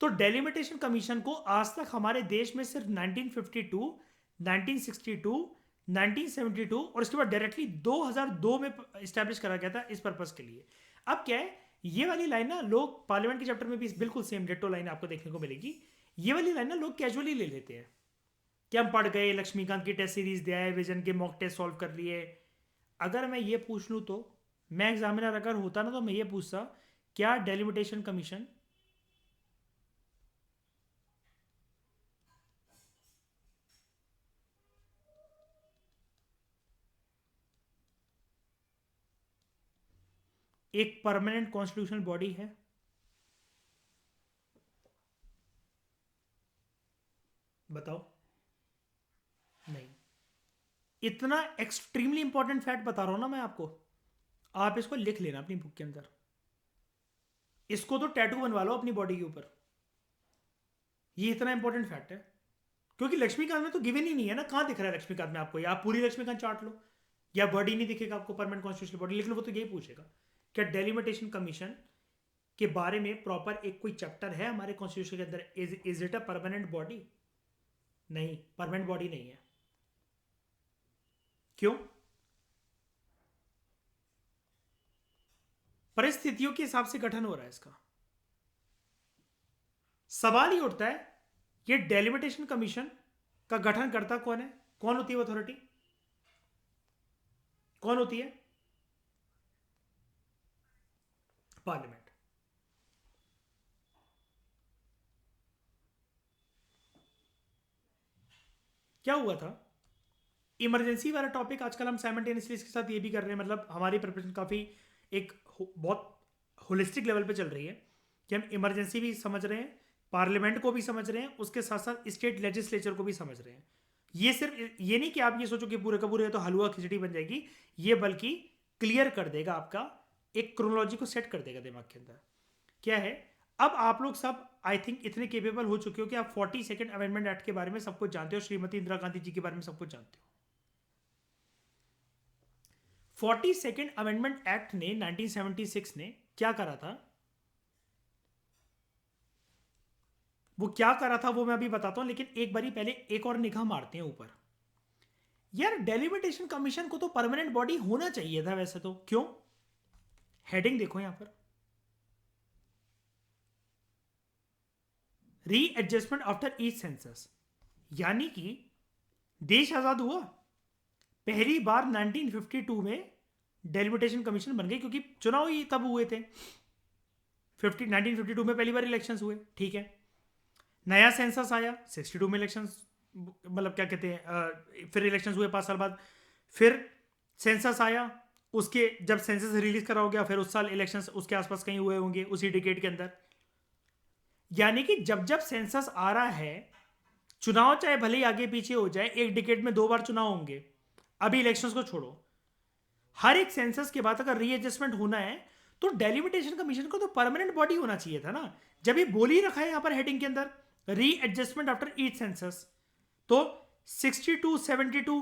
तो डेलिमिटेशन कमीशन को आज तक हमारे देश में सिर्फ 1952, 1962, 1972 और इसके बाद डायरेक्टली 2002 में इस्टेब्लिश करा गया था इस पर्पस के लिए। अब क्या है, ये वाली लाइन ना लोग पार्लियामेंट के चैप्टर में भी बिल्कुल सेम डिट्टो लाइन आपको देखने को मिलेगी। ये वाली लाइन ना लोग कैजुअली ले लेते हैं कि हम पढ़ गए, लक्ष्मीकांत की टेस्ट सीरीज दिया है, विजन के मॉक टेस्ट सॉल्व कर लिए। अगर मैं ये पूछ लूँ तो, मैं एग्जामिनर अगर होता ना, तो मैं ये पूछता, क्या डेलिमिटेशन कमीशन एक परमानेंट कॉन्स्टिट्यूशनल बॉडी है? बताओ। नहीं। इतना एक्सट्रीमली इंपॉर्टेंट फैक्ट बता रहा हूं ना मैं आपको, आप इसको लिख लेना अपनी बुक के अंदर, इसको तो टैटू बनवा लो अपनी बॉडी के ऊपर। ये इतना इंपॉर्टेंट फैक्ट है, क्योंकि लक्ष्मीकांत में तो गिवन ही नहीं है ना। कहां दिख रहा है लक्ष्मीकांत में आपको? या आप पूरी लक्ष्मीकांत चार्ट लो, या बॉडी नहीं दिखेगा आपको परमानेंट कॉन्स्टिट्यूशनल बॉडी लिख लो, वो तो यही पूछेगा क्या डेलिमिटेशन कमीशन के बारे में प्रॉपर एक कोई चैप्टर है हमारे कॉन्स्टिट्यूशन के अंदर? Is it a permanent body? नहीं, परमानेंट बॉडी नहीं है। क्यों? परिस्थितियों के हिसाब से गठन हो रहा है इसका। सवाल ही उठता है, ये डेलिमिटेशन कमीशन का गठन करता कौन है? कौन होती है अथॉरिटी? कौन होती है? पार्लियामेंट। क्या हुआ था, इमरजेंसी वाला टॉपिक आजकल हम साइमल्टेनियसली इसके साथ ये भी कर रहे हैं, मतलब हमारी प्रिपरेशन काफ़ी एक बहुत होलिस्टिक लेवल पे चल रही है कि हम इमरजेंसी भी समझ रहे हैं, पार्लियामेंट को भी समझ रहे हैं, उसके साथ साथ स्टेट लेजिस्लेचर को भी समझ रहे हैं। ये सिर्फ ये नहीं कि आप ये सोचो कि पूरे का पूरे तो हलवा खिचड़ी बन जाएगी, ये बल्कि क्लियर कर देगा, आपका एक क्रोनोलॉजी को सेट कर देगा दिमाग के अंदर। क्या है, अब आप लोग सब आई थिंक इतने केपेबल हो चुके हो कि आप 42nd अमेंडमेंट एक्ट के बारे में सब कुछ जानते हो, श्रीमती इंदिरा गांधी जी के बारे में सब कुछ जानते हो। 42nd अमेंडमेंट एक्ट ने 1976 ने क्या करा था, वो क्या करा था वो मैं अभी बताता हूं, लेकिन एक बारी पहले एक और निगाह मारते हैं ऊपर। यार डेलिमिटेशन कमीशन को तो परमानेंट बॉडी होना चाहिए था वैसे तो, क्यों? हेडिंग देखो यहां पर, रीएडजस्टमेंट आफ्टर ईच सेंसस, यानी कि देश आजाद हुआ पहली बार 1952 में डेलिमिटेशन कमीशन बन गई, क्योंकि चुनाव ही तब हुए थे 1952 में पहली बार इलेक्शंस हुए, ठीक है। नया सेंसस आया 62 में, इलेक्शंस मतलब क्या कहते हैं, फिर इलेक्शंस हुए 5 साल बाद, फिर सेंसस आया, उसके जब सेंसस रिलीज करा हो गया फिर उस साल इलेक्शंस उसके आसपास कहीं हुए होंगे उसी डिकेड के अंदर। यानी कि जब जब सेंसस आ रहा है, चुनाव चाहे भले ही आगे पीछे हो जाए, एक डिकेड में 2 बार चुनाव होंगे, अभी इलेक्शंस को छोड़ो, हर एक सेंसस के बाद अगर रीएडजस्टमेंट होना है तो डेलिमिटेशन कमीशन को तो परमानेंट बॉडी होना चाहिए था ना। जब ये बोल ही रखा है यहां पर हेडिंग के अंदर, रीएडजस्टमेंट आफ्टर ईच सेंसस, तो 62, 72,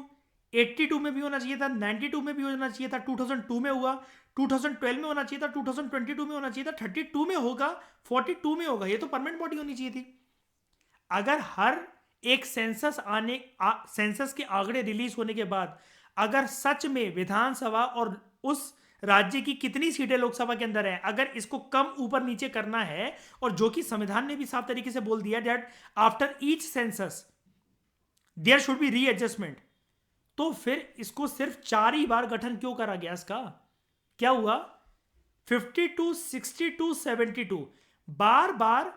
82 में भी होना चाहिए था, 92 में भी होना चाहिए था, 2002 में हुआ, 2012 में होना चाहिए था, 2022 में होना चाहिए था, 32 में होगा, 42 में होगा, ये तो परमानेंट बॉडी होनी चाहिए थी। अगर हर एक सेंसस के आंकड़े रिलीज होने के बाद अगर सच में विधानसभा और उस राज्य की कितनी सीटें लोकसभा के अंदर है, अगर इसको कम ऊपर नीचे करना है, और जो कि संविधान ने भी साफ तरीके से बोल दिया that after each census there should be readjustment, तो फिर इसको सिर्फ 4 ही बार गठन क्यों करा गया? इसका क्या हुआ? 52, 62, 72 बार बार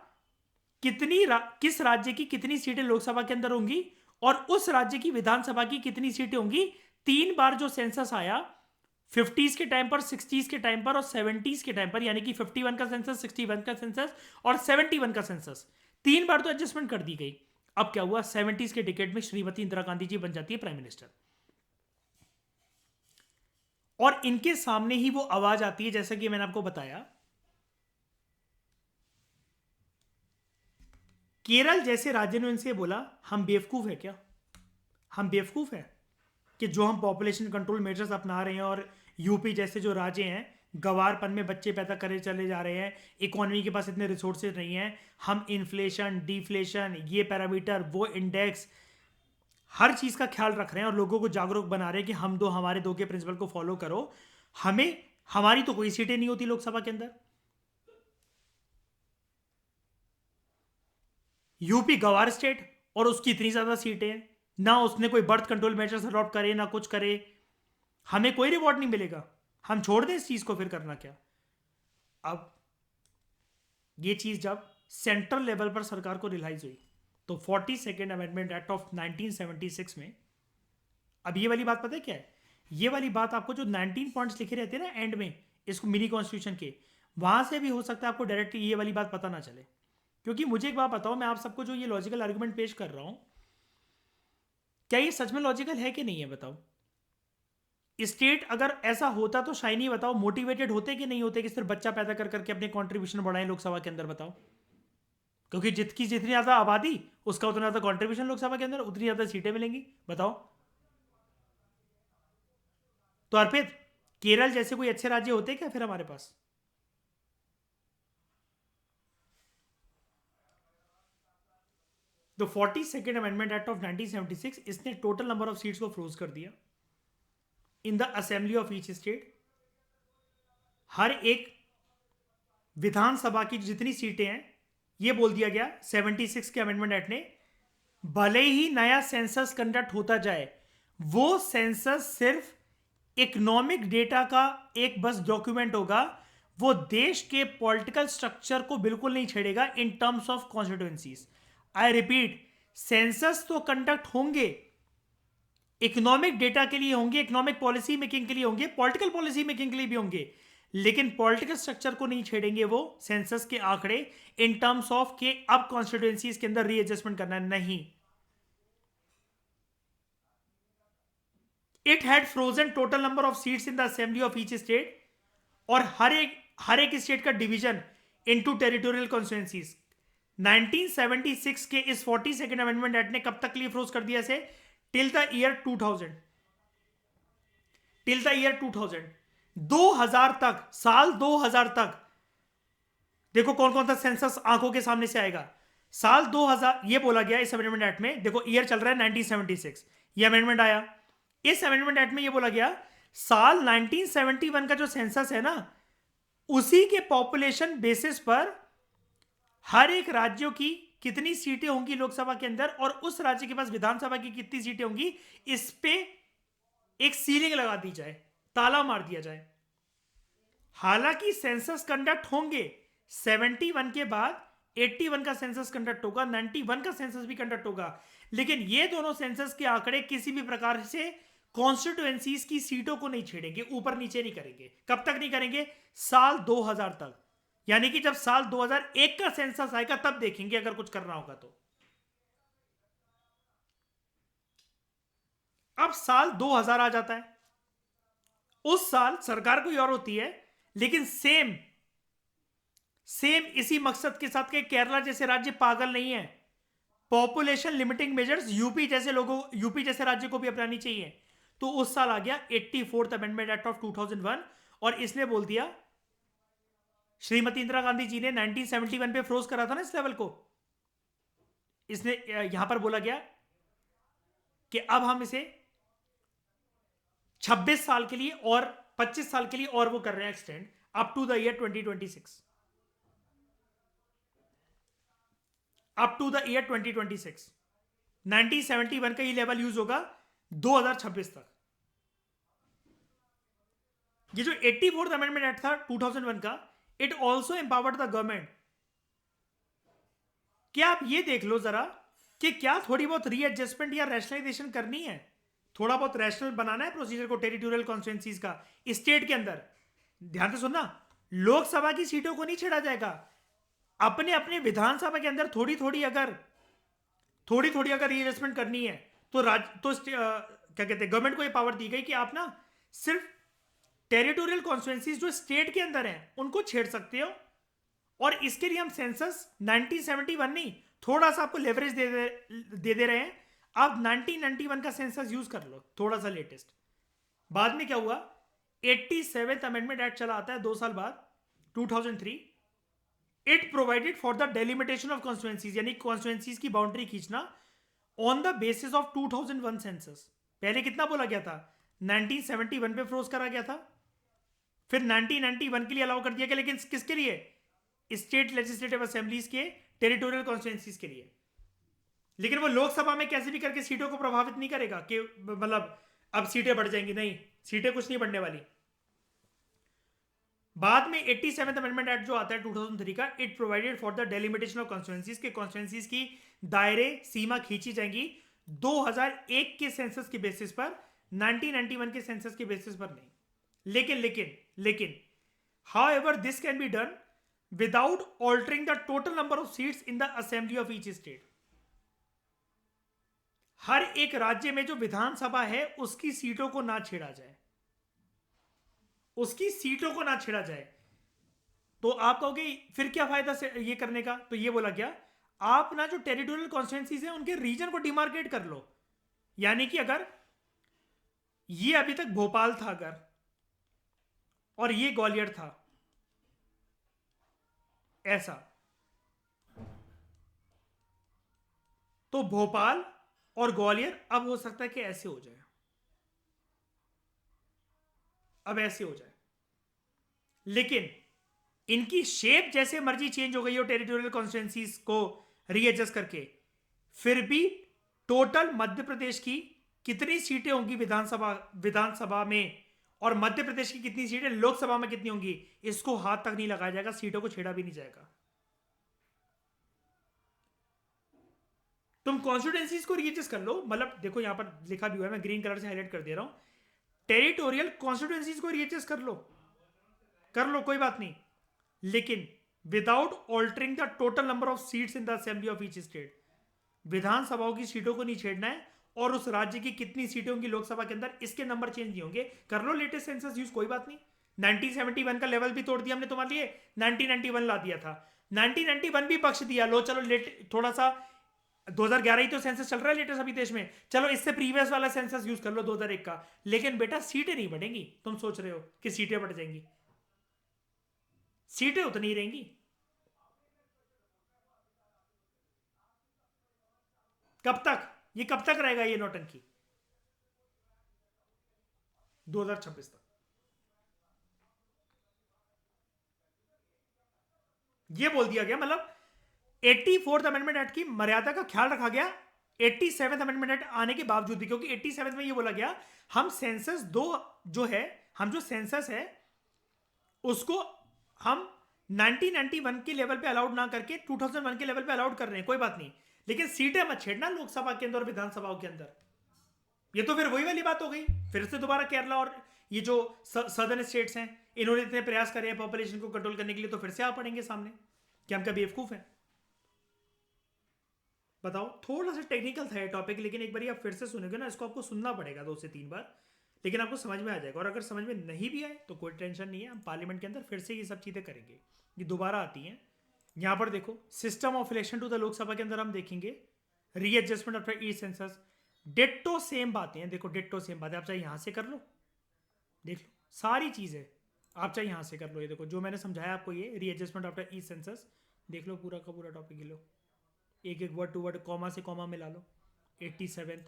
किस राज्य की कितनी सीटें लोकसभा के अंदर होंगी और उस राज्य की विधानसभा की कितनी सीटें होंगी, 3 बार जो सेंसस आया 50s के टाइम पर, 60s के टाइम पर और 70s के टाइम पर, यानी कि 51 का सेंसस, 61 का सेंसस और 71 का सेंसस, 3 बार तो एडजस्टमेंट कर दी गई। अब क्या हुआ, 70s के डिकेड में श्रीमती इंदिरा गांधी जी बन जाती है प्राइम मिनिस्टर, और इनके सामने ही वो आवाज आती है, जैसा कि मैंने आपको बताया, केरल जैसे राज्य ने इनसे बोला हम बेवकूफ है क्या? हम बेवकूफ है कि जो हम पॉपुलेशन कंट्रोल मेजर्स अपना रहे हैं और यूपी जैसे जो राज्य हैं गवारपन में बच्चे पैदा करे चले जा रहे हैं, इकोनॉमी के पास इतने रिसोर्सेज नहीं हैं, हम इन्फ्लेशन, डिफ्लेशन, ये पैरामीटर, वो इंडेक्स, हर चीज का ख्याल रख रहे हैं और लोगों को जागरूक बना रहे हैं कि हम दो हमारे दो के प्रिंसिपल को फॉलो करो, हमें हमारी तो कोई सीटें नहीं होती लोकसभा के अंदर। यूपी गवार स्टेट और उसकी इतनी ज्यादा सीटें हैं, ना उसने कोई बर्थ कंट्रोल मेजर्स अडॉप्ट करे ना कुछ करे, हमें कोई रिवॉर्ड नहीं मिलेगा, हम छोड़ दें इस चीज को, फिर करना क्या? अब ये चीज जब सेंट्रल लेवल पर सरकार को रियलाइज हुई तो 42nd अमेंडमेंट एक्ट ऑफ 1976 में, अब ये वाली बात पता है क्या है, ये वाली बात आपको जो 19 पॉइंट्स लिखे रहते हैं ना एंड में इसको मिनी कॉन्स्टिट्यूशन के, वहां से भी हो सकता है आपको डायरेक्ट ये वाली बात पता ना चले। क्योंकि मुझे एक बात बताओ, मैं आप सबको जो ये लॉजिकल आर्गुमेंट पेश कर रहा हूं, क्या ये सच में लॉजिकल है कि नहीं है? बताओ। स्टेट अगर ऐसा होता तो शाइनी बताओ मोटिवेटेड होते कि नहीं होते कि सिर्फ बच्चा पैदा कर करके अपने कंट्रीब्यूशन बढ़ाएं लोकसभा के अंदर? बताओ। क्योंकि जितनी ज्यादा आबादी उसका उतना ज्यादा कंट्रीब्यूशन लोकसभा के अंदर, उतनी ज्यादा सीटें मिलेंगी। बताओ। तो अर्पित, केरल जैसे कोई अच्छे राज्य होते क्या फिर हमारे पास? The 42nd amendment act of 1976, इसने टोटल नंबर ऑफ सीट्स को फ्रोज कर दिया in the assembly of each state. हर एक विधानसभा की जितनी सीटें हैं, ये बोल दिया गया 76 के अमेंडमेंट एक्ट ने, भले ही नया सेंसस कंडक्ट होता जाए, वो सेंसस सिर्फ इकोनॉमिक डेटा का एक बस डॉक्यूमेंट होगा, वो देश के पॉलिटिकल स्ट्रक्चर को बिल्कुल नहीं छेड़ेगा in terms of constituencies. I repeat, census तो कंडक्ट होंगे, इकोनॉमिक डेटा के लिए होंगे, इकोनॉमिक पॉलिसी मेकिंग के लिए होंगे, पॉलिटिकल पॉलिसी मेकिंग के लिए भी होंगे, लेकिन पॉलिटिकल स्ट्रक्चर को नहीं छेड़ेंगे वो सेंसस के आंकड़े इन टर्म्स ऑफ के अब कॉन्स्टिट्यूएंसीज के अंदर रीएडजस्टमेंट करना नहीं। It had frozen total number of seats in the assembly of each state, और हर एक स्टेट का डिवीजन इनटू टेरिटोरियल कॉन्स्टिट्यूएंसीज। 1976 के इस 42nd अमेंडमेंट एक्ट ने कब तक के लिए फ्रोज कर दिया से? Till the year 2000, till the year 2000, 2000 तक, साल 2000 तक। देखो कौन कौन सा सेंसस आंखों के सामने से आएगा। साल 2000 ये बोला गया इस अमेंडमेंट एक्ट में, देखो ईयर चल रहा है 1976, ये अमेंडमेंट आया। इस अमेंडमेंट एक्ट में ये बोला गया साल 1971 का जो सेंसस है ना, उसी के पॉपुलेशन बेसिस पर हर एक राज्यों की कितनी सीटें होंगी लोकसभा के अंदर, और उस राज्य के पास विधानसभा की कितनी सीटें होंगी, इस पे एक सीलिंग लगा दी जाए, ताला मार दिया जाए। हालांकि सेंसस कंडक्ट होंगे 71 के बाद, 81 का सेंसस कंडक्ट होगा, 91 का सेंसस भी कंडक्ट होगा, लेकिन ये दोनों सेंसस के आंकड़े किसी भी प्रकार से कॉन्स्टिट्यूएंसीज की सीटों को नहीं छेड़ेंगे, ऊपर नीचे नहीं करेंगे। कब तक नहीं करेंगे? साल 2000 तक। यानी कि जब साल 2001 का सेंसस आएगा तब देखेंगे अगर कुछ करना होगा तो। अब साल 2000 आ जाता है, उस साल सरकार कोई और होती है, लेकिन सेम इसी मकसद के साथ कि केरला जैसे राज्य पागल नहीं है, पॉपुलेशन लिमिटिंग मेजर्स यूपी जैसे राज्य को भी अपनानी चाहिए। तो उस साल आ गया 84th अमेंडमेंट एक्ट ऑफ 2001, और इसने बोल दिया, श्रीमती इंदिरा गांधी जी ने 1971 पे फ्रोज करा था ना इस लेवल को, इसने यहां पर बोला गया कि अब हम इसे 26 साल के लिए और 25 साल के लिए और वो कर रहे हैं extend up to the year 2026, up to the year 2026। 1971 का ये लेवल यूज होगा 2026 तक। ये जो 84th अमेंडमेंट एक्ट था 2001 का, it also empowered the government. क्या आप ये देख लो जरा कि क्या थोड़ी बहुत रीएडजस्टमेंट या रैशनलाइजेशन करनी है, थोड़ा बहुत रैशनल बनाना है प्रोसीजर को टेरिटोरियल कॉन्स्टिट्यूएंसीज का स्टेट के अंदर। ध्यान से सुनना, लोकसभा की सीटों को नहीं छेड़ा जाएगा, अपने अपने विधानसभा के अंदर थोड़ी थोड़ी अगर रीएडजस्टमेंट करनी है तो क्या कहते हैं, गवर्नमेंट को ये पावर दी गई कि आप ना सिर्फ टेरिटोरियल कॉन्स्टिट्यूएंसीज जो स्टेट के अंदर हैं उनको छेड़ सकते हो, और इसके लिए हम सेंसस 1971 नहीं, थोड़ा सा आपको लेवरेज दे दे रहे हैं। आप 1991 का सेंसस यूज कर लो, थोड़ा सा लेटेस्ट। बाद में क्या हुआ, 87th अमेंडमेंट एक्ट चला आता है 2 साल बाद, 2003। It provided for the delimitation of constituencies, यानी कॉन्स्टिट्यूएंसीज की बाउंड्री खींचना on the basis of 2001 census. पहले कितना बोला गया था? 1971 पे फ्रोज करा गया था, फिर 1991 के लिए अलाउ कर दिया गया, लेकिन किसके लिए? स्टेट लेजिस्लेटिव असेंबलीज के टेरिटोरियल कॉन्स्टिट्यूएंसीज के लिए। लेकिन वो लोकसभा में कैसे भी करके सीटों को प्रभावित नहीं करेगा कि मतलब अब सीटें बढ़ जाएंगी, नहीं, सीटें कुछ नहीं बढ़ने वाली। बाद में 87th अमेंडमेंट एक्ट जो आता है 2003 का, it provided for the delimitation of constituencies के कॉन्स्टिट्यूएंसीज की दायरे सीमा खींची जाएंगी 2001 के सेंसस के बेसिस पर, 1991 के सेंसस के बेसिस पर नहीं। लेकिन however this can be done without altering the total number of seats in the assembly of each state। हर एक राज्य में जो विधानसभा है उसकी सीटों को ना छेड़ा जाए, उसकी सीटों को ना छेड़ा जाए। तो आप कहोगे फिर क्या फायदा से ये करने का? तो ये बोला गया, आप ना जो टेरिटोरियल कॉन्स्टिट्यूएंसीज है उनके रीजन को डिमार्केट कर लो। यानी कि अगर ये अभी तक भोपाल था अगर, और ये ग्वालियर था, ऐसा, तो तो भोपाल और ग्वालियर अब हो सकता है कि ऐसे हो जाए, अब ऐसे हो जाए, लेकिन इनकी शेप जैसे मर्जी चेंज हो गई हो टेरिटोरियल कॉन्स्टिट्यूंसीज को रीएडजस्ट करके, फिर भी टोटल मध्य प्रदेश की कितनी सीटें होंगी विधानसभा विधानसभा में, और मध्य प्रदेश की कितनी सीटें लोकसभा में कितनी होंगी, इसको हाथ तक नहीं लगाया जाएगा, सीटों को छेड़ा भी नहीं जाएगा। तुम कॉन्स्टिट्यूंसीज को रीएडजस्ट कर लो, मतलब देखो यहां पर लिखा भी हुआ है, मैं ग्रीन कलर से हाईलाइट कर दे रहा हूं, टेरिटोरियल कॉन्स्टिट्यूंसीज को रीएडजस्ट कर लो कोई बात नहीं, लेकिन without altering the total number of seats in the assembly of each state. विधानसभाओं की सीटों को नहीं छेड़ना है, और उस राज्य की कितनी सीटें होंगी लोकसभा के अंदर, इसके नंबर चेंज नहीं होंगे। कर लो लेटेस्ट सेंसस यूज, कोई बात नहीं। 1971 का लेवल भी तोड़ दिया हमने तुम्हारे लिए, 1991 ला दिया था, 1991 भी बख्श दिया, लो चलो लेट थोड़ा सा 2011 ही तो सेंसस चल रहा है लेटेस्ट अभी देश में, चलो इससे प्रीवियस वाला सेंसस यूज कर लो 2001 का, लेकिन बेटा सीटें नहीं बढ़ेंगी। तुम सोच रहे हो कि सीटें बढ़ जाएंगी, सीटें उतनी ही रहेंगी। कब तक ये, कब तक रहेगा ये नौटंकी? 2026 तक। ये बोल दिया गया, मतलब 84th अमेंडमेंट एक्ट की मर्यादा का ख्याल रखा गया 87th अमेंडमेंट एक्ट आने के बावजूद भी, क्योंकि 87 में ये बोला गया हम सेंसस दो जो है, हम जो सेंसस है उसको हम 1991 के लेवल पे अलाउड ना करके 2001 के लेवल पे अलाउड कर रहे हैं, कोई बात नहीं, लेकिन सीटें मत छेड़ना लोकसभा के अंदर और विधानसभाओं के अंदर। ये तो फिर वही वाली बात हो गई, फिर से दोबारा केरला और ये जो सदर्न स्टेट्स हैं, इन्होंने इतने प्रयास करे हैं पॉपुलेशन को कंट्रोल करने के लिए, तो फिर से आ पड़ेंगे सामने कि हम क्या बेवकूफ हैं? बताओ, थोड़ा सा टेक्निकल था ये टॉपिक, लेकिन एक बार आप फिर से सुनोगे ना, इसको आपको सुनना पड़ेगा 2 से 3 बार, लेकिन आपको समझ में आ जाएगा। और अगर समझ में नहीं भी आए तो कोई टेंशन नहीं है, हम पार्लियामेंट के अंदर फिर से ये सब चीज़ें करेंगे, ये दोबारा आती हैं। यहाँ पर देखो, system of election to the Lok Sabha के अंदर हम देखेंगे readjustment after each census, ditto same बातें हैं, देखो डिट्टो सेम बातें, आप चाहे यहाँ से कर लो, देख लो सारी चीज़ें, आप चाहे यहाँ से कर लो, ये देखो जो मैंने समझाया आपको, ये रीएडजस्टमेंट आफ्टर ईच सेंसस, देख लो पूरा का पूरा टॉपिक, लो एक एक वर्ड टू वर्ड, कॉमा से कॉमा मिला लो। 87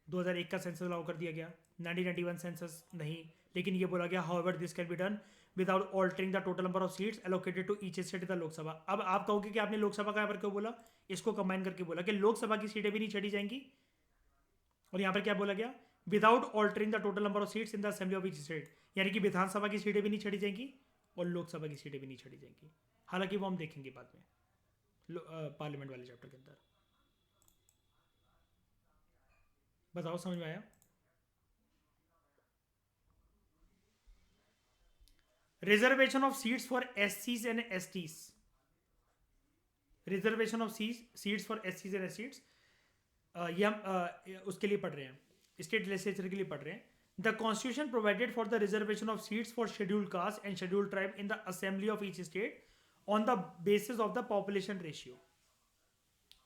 2001 का सेंसस अलाउ कर दिया गया, 1991 सेंसस नहीं, लेकिन ये बोला गया however this can be done without altering the total number of seats allocated to each state in the Lok Sabha. अब आप कहोगे कि आपने लोकसभा का यहाँ पर क्यों बोला, इसको कंबाइन करके बोला कि लोकसभा की सीटें भी नहीं छड़ी जाएंगी, और यहाँ पर क्या बोला गया, without altering the total number of seats in the assembly of each state, यानी कि विधानसभा की सीटें भी नहीं छड़ी जाएंगी और लोकसभा की सीटें भी नहीं छड़ी जाएंगी। हालांकि वो हम देखेंगे बाद में पार्लियामेंट वाले चैप्टर के अंदर। बताओ समझ में आया? रिजर्वेशन ऑफ सीट्स फॉर एससीज and STs, reservation of seats for एससीज एंड एसटीज, ये हम उसके लिए पढ़ रहे हैं, स्टेट लेजिस्लेचर के लिए पढ़ रहे हैं। The constitution provided for the reservation of seats for scheduled caste and scheduled tribe in the assembly of each state on the basis of the population ratio.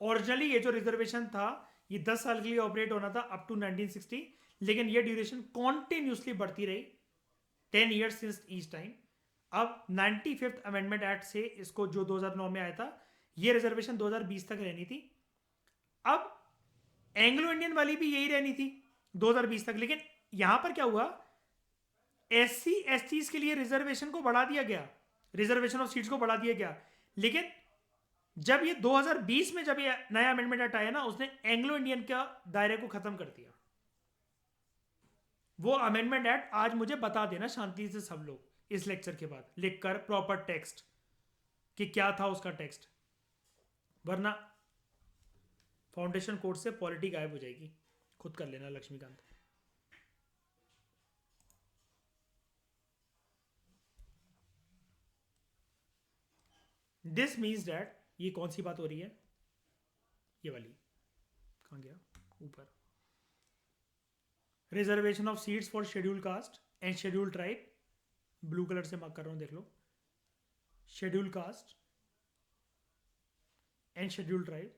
Originally ये जो रिजर्वेशन था ये 10 साल के लिए ऑपरेट होना था अप टू 1960, लेकिन ये ड्यूरेशन कॉन्टिन्यूसली बढ़ती रही 10 ईयर्स सिंस ईच टाइम। अब 95th अमेंडमेंट एक्ट से इसको, जो 2009 में आया था, ये रिजर्वेशन 2020 तक रहनी थी। अब एंग्लो इंडियन वाली भी यही रहनी थी 2020 तक, लेकिन यहां पर क्या हुआ, एससी एसटीज के लिए रिजर्वेशन को बढ़ा दिया गया, रिजर्वेशन ऑफ सीट्स को बढ़ा दिया गया, लेकिन जब ये 2020 में जब ये नया अमेंडमेंट एक्ट आया ना, उसने एंग्लो इंडियन का दायरे को खत्म कर दिया। वो अमेंडमेंट एक्ट आज मुझे बता देना शांति से सब लोग इस लेक्चर के बाद, लिखकर प्रॉपर टेक्स्ट कि क्या था उसका टेक्स्ट, वरना फाउंडेशन कोर्स से पॉलिटी गायब हो जाएगी। खुद कर लेना लक्ष्मीकांत। दिस मीन्स दैट, ये कौन सी बात हो रही है, ये वाली कहाँ गया ऊपर, reservation of seats for scheduled caste and scheduled tribe, blue colour से मार्क कर रहा हूं, देख लो, scheduled caste and scheduled tribe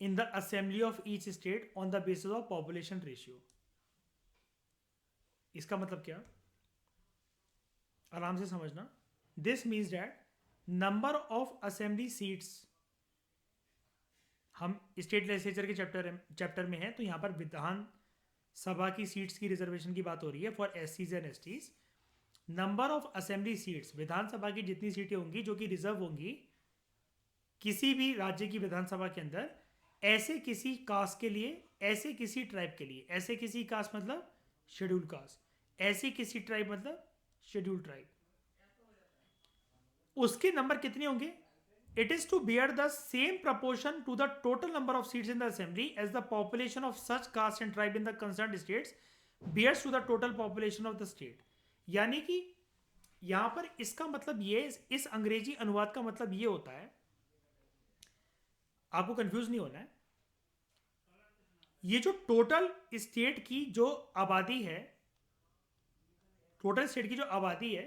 in the assembly of each state on the basis of population ratio। इसका मतलब क्या, आराम से समझना। This means that number of assembly seats हम स्टेट लेजिस्लेचर के चैप्टर में हैं, तो यहाँ पर विधान सभा की सीट्स की रिजर्वेशन की बात हो रही है फॉर एससीज and STs. Number of assembly seats, विधानसभा की जितनी सीटें होंगी जो कि रिजर्व होंगी किसी भी राज्य की विधानसभा के अंदर, ऐसे किसी कास्ट के लिए, ऐसे किसी ट्राइब के लिए, ऐसे किसी कास्ट मतलब शेड्यूल कास्ट, ऐसे किसी ट्राइब मतलब शेड्यूल ट्राइब, उसके नंबर कितने होंगे? It is to bear the same proportion to the total number of seats in the assembly as the population of such caste and tribe in the concerned states bears to the total population of the state। यानी कि यहां पर इसका मतलब ये, इस अंग्रेजी अनुवाद का मतलब ये होता है, आपको कंफ्यूज नहीं होना है, ये जो टोटल स्टेट की जो आबादी है, टोटल स्टेट की जो आबादी है,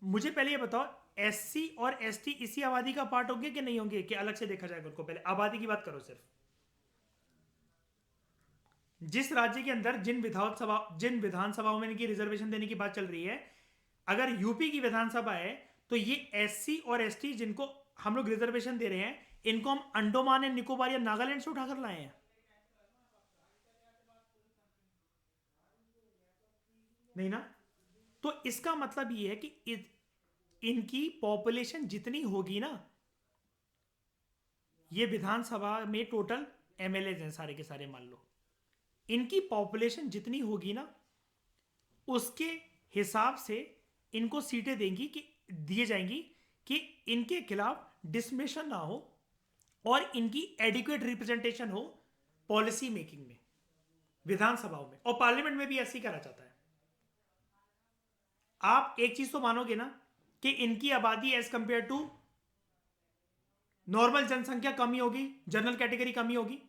मुझे पहले ये बताओ एससी और एसटी इसी आबादी का पार्ट होंगे कि नहीं होंगे, कि अलग से देखा जाएगा उनको? पहले आबादी की बात करो सिर्फ। जिस राज्य के अंदर जिन विधानसभाओं में इनकी रिजर्वेशन देने की बात चल रही है, अगर यूपी की विधानसभा है तो ये एससी और एसटी जिनको हम लोग रिजर्वेशन दे रहे हैं, इनको हम अंडोमान एंड निकोबार या नागालैंड से उठाकर लाए हैं, नहीं ना? तो इसका मतलब ये है कि इनकी पॉपुलेशन जितनी होगी ना, ये विधानसभा में टोटल एमएलए हैं सारे के सारे, मान लो इनकी पॉपुलेशन जितनी होगी ना, उसके हिसाब से इनको सीटें देंगी कि दिए जाएंगी कि इनके खिलाफ डिसमिशन ना हो और इनकी एडिक्वेट रिप्रेजेंटेशन हो पॉलिसी मेकिंग में, विधानसभाओं में और पार्लियामेंट में भी ऐसे ही करा जाता है। आप एक चीज तो मानोगे ना कि इनकी आबादी एज कंपेयर टू नॉर्मल जनसंख्या कमी होगी, जनरल कैटेगरी कमी होगी।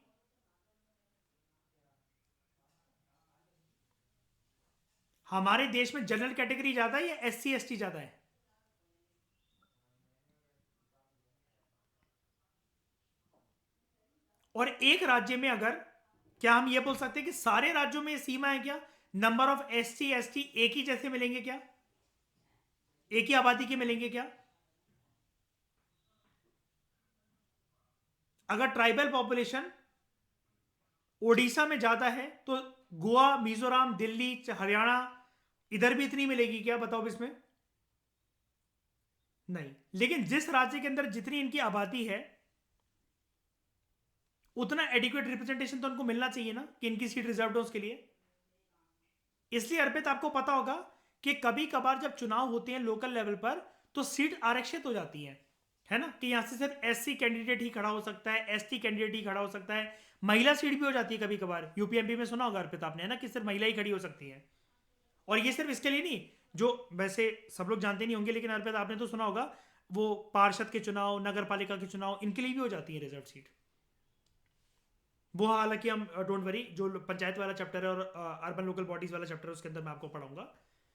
हमारे देश में जनरल कैटेगरी ज्यादा है या एससी एसटी ज्यादा है? और एक राज्य में अगर, क्या हम ये बोल सकते हैं कि सारे राज्यों में सीमा है क्या? नंबर ऑफ एससी एसटी एक ही जैसे मिलेंगे क्या? एक ही आबादी के मिलेंगे क्या? अगर ट्राइबल पॉपुलेशन ओडिशा में ज्यादा है तो गोवा, मिजोरम, दिल्ली, हरियाणा इधर भी इतनी मिलेगी क्या? बताओ इसमें। नहीं, लेकिन जिस राज्य के अंदर जितनी इनकी आबादी है उतना एडिक्वेट रिप्रेजेंटेशन तो उनको मिलना चाहिए ना, कि इनकी सीट रिजर्व है उसके लिए। इसलिए अर्पित आपको पता होगा कि कभी कभार जब चुनाव होते हैं लोकल लेवल पर तो सीट आरक्षित हो जाती है ना, कि यहां से सिर्फ एससी कैंडिडेट ही खड़ा हो सकता है, एसटी कैंडिडेट ही खड़ा हो सकता है, महिला सीट भी हो जाती है कभी कभार। यूपीएमपी में सुना होगा अर्पित आपने, है ना, कि सिर्फ महिला ही खड़ी हो सकती है। और ये सिर्फ इसके लिए नहीं, जो वैसे सब लोग जानते नहीं होंगे, लेकिन अर्पित आपने तो सुना होगा वो पार्षद के चुनाव, नगर पालिका के चुनाव, इनके लिए भी हो जाती है रिजर्व सीट। वो हालांकि हम डोंट वरी, जो पंचायत वाला चैप्टर है और अर्बन लोकल बॉडीज वाला चैप्टर है उसके अंदर मैं आपको पढ़ाऊंगा।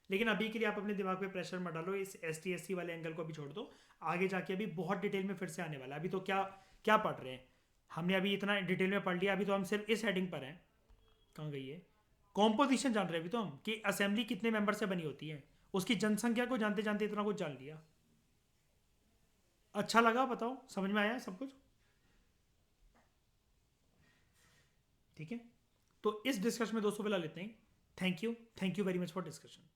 लेकिन अभी के लिए आप अपने दिमाग पे प्रेशर मत डालो, इस एसटी एससी वाले एंगल को भी छोड़ दो। आगे जाके अभी बहुत डिटेल में फिर से आने वाला है। अभी तो क्या क्या पढ़ रहे हैं हमने, अभी इतना डिटेल में पढ़ लिया, अभी तो हम सिर्फ इस हेडिंग पर हैं। कहाँ गई है? कॉम्पोजिशन जान रहे हैं अभी तो हम, कि असेंबली कितने मेंबर से बनी होती है, उसकी जनसंख्या को जानते जानते इतना कुछ जान लिया। अच्छा लगा? बताओ, समझ में आया सब कुछ? ठीक है, तो इस डिस्कशन में दोस्तों फिलहाल लेते हैं। Thank you very much for discussion.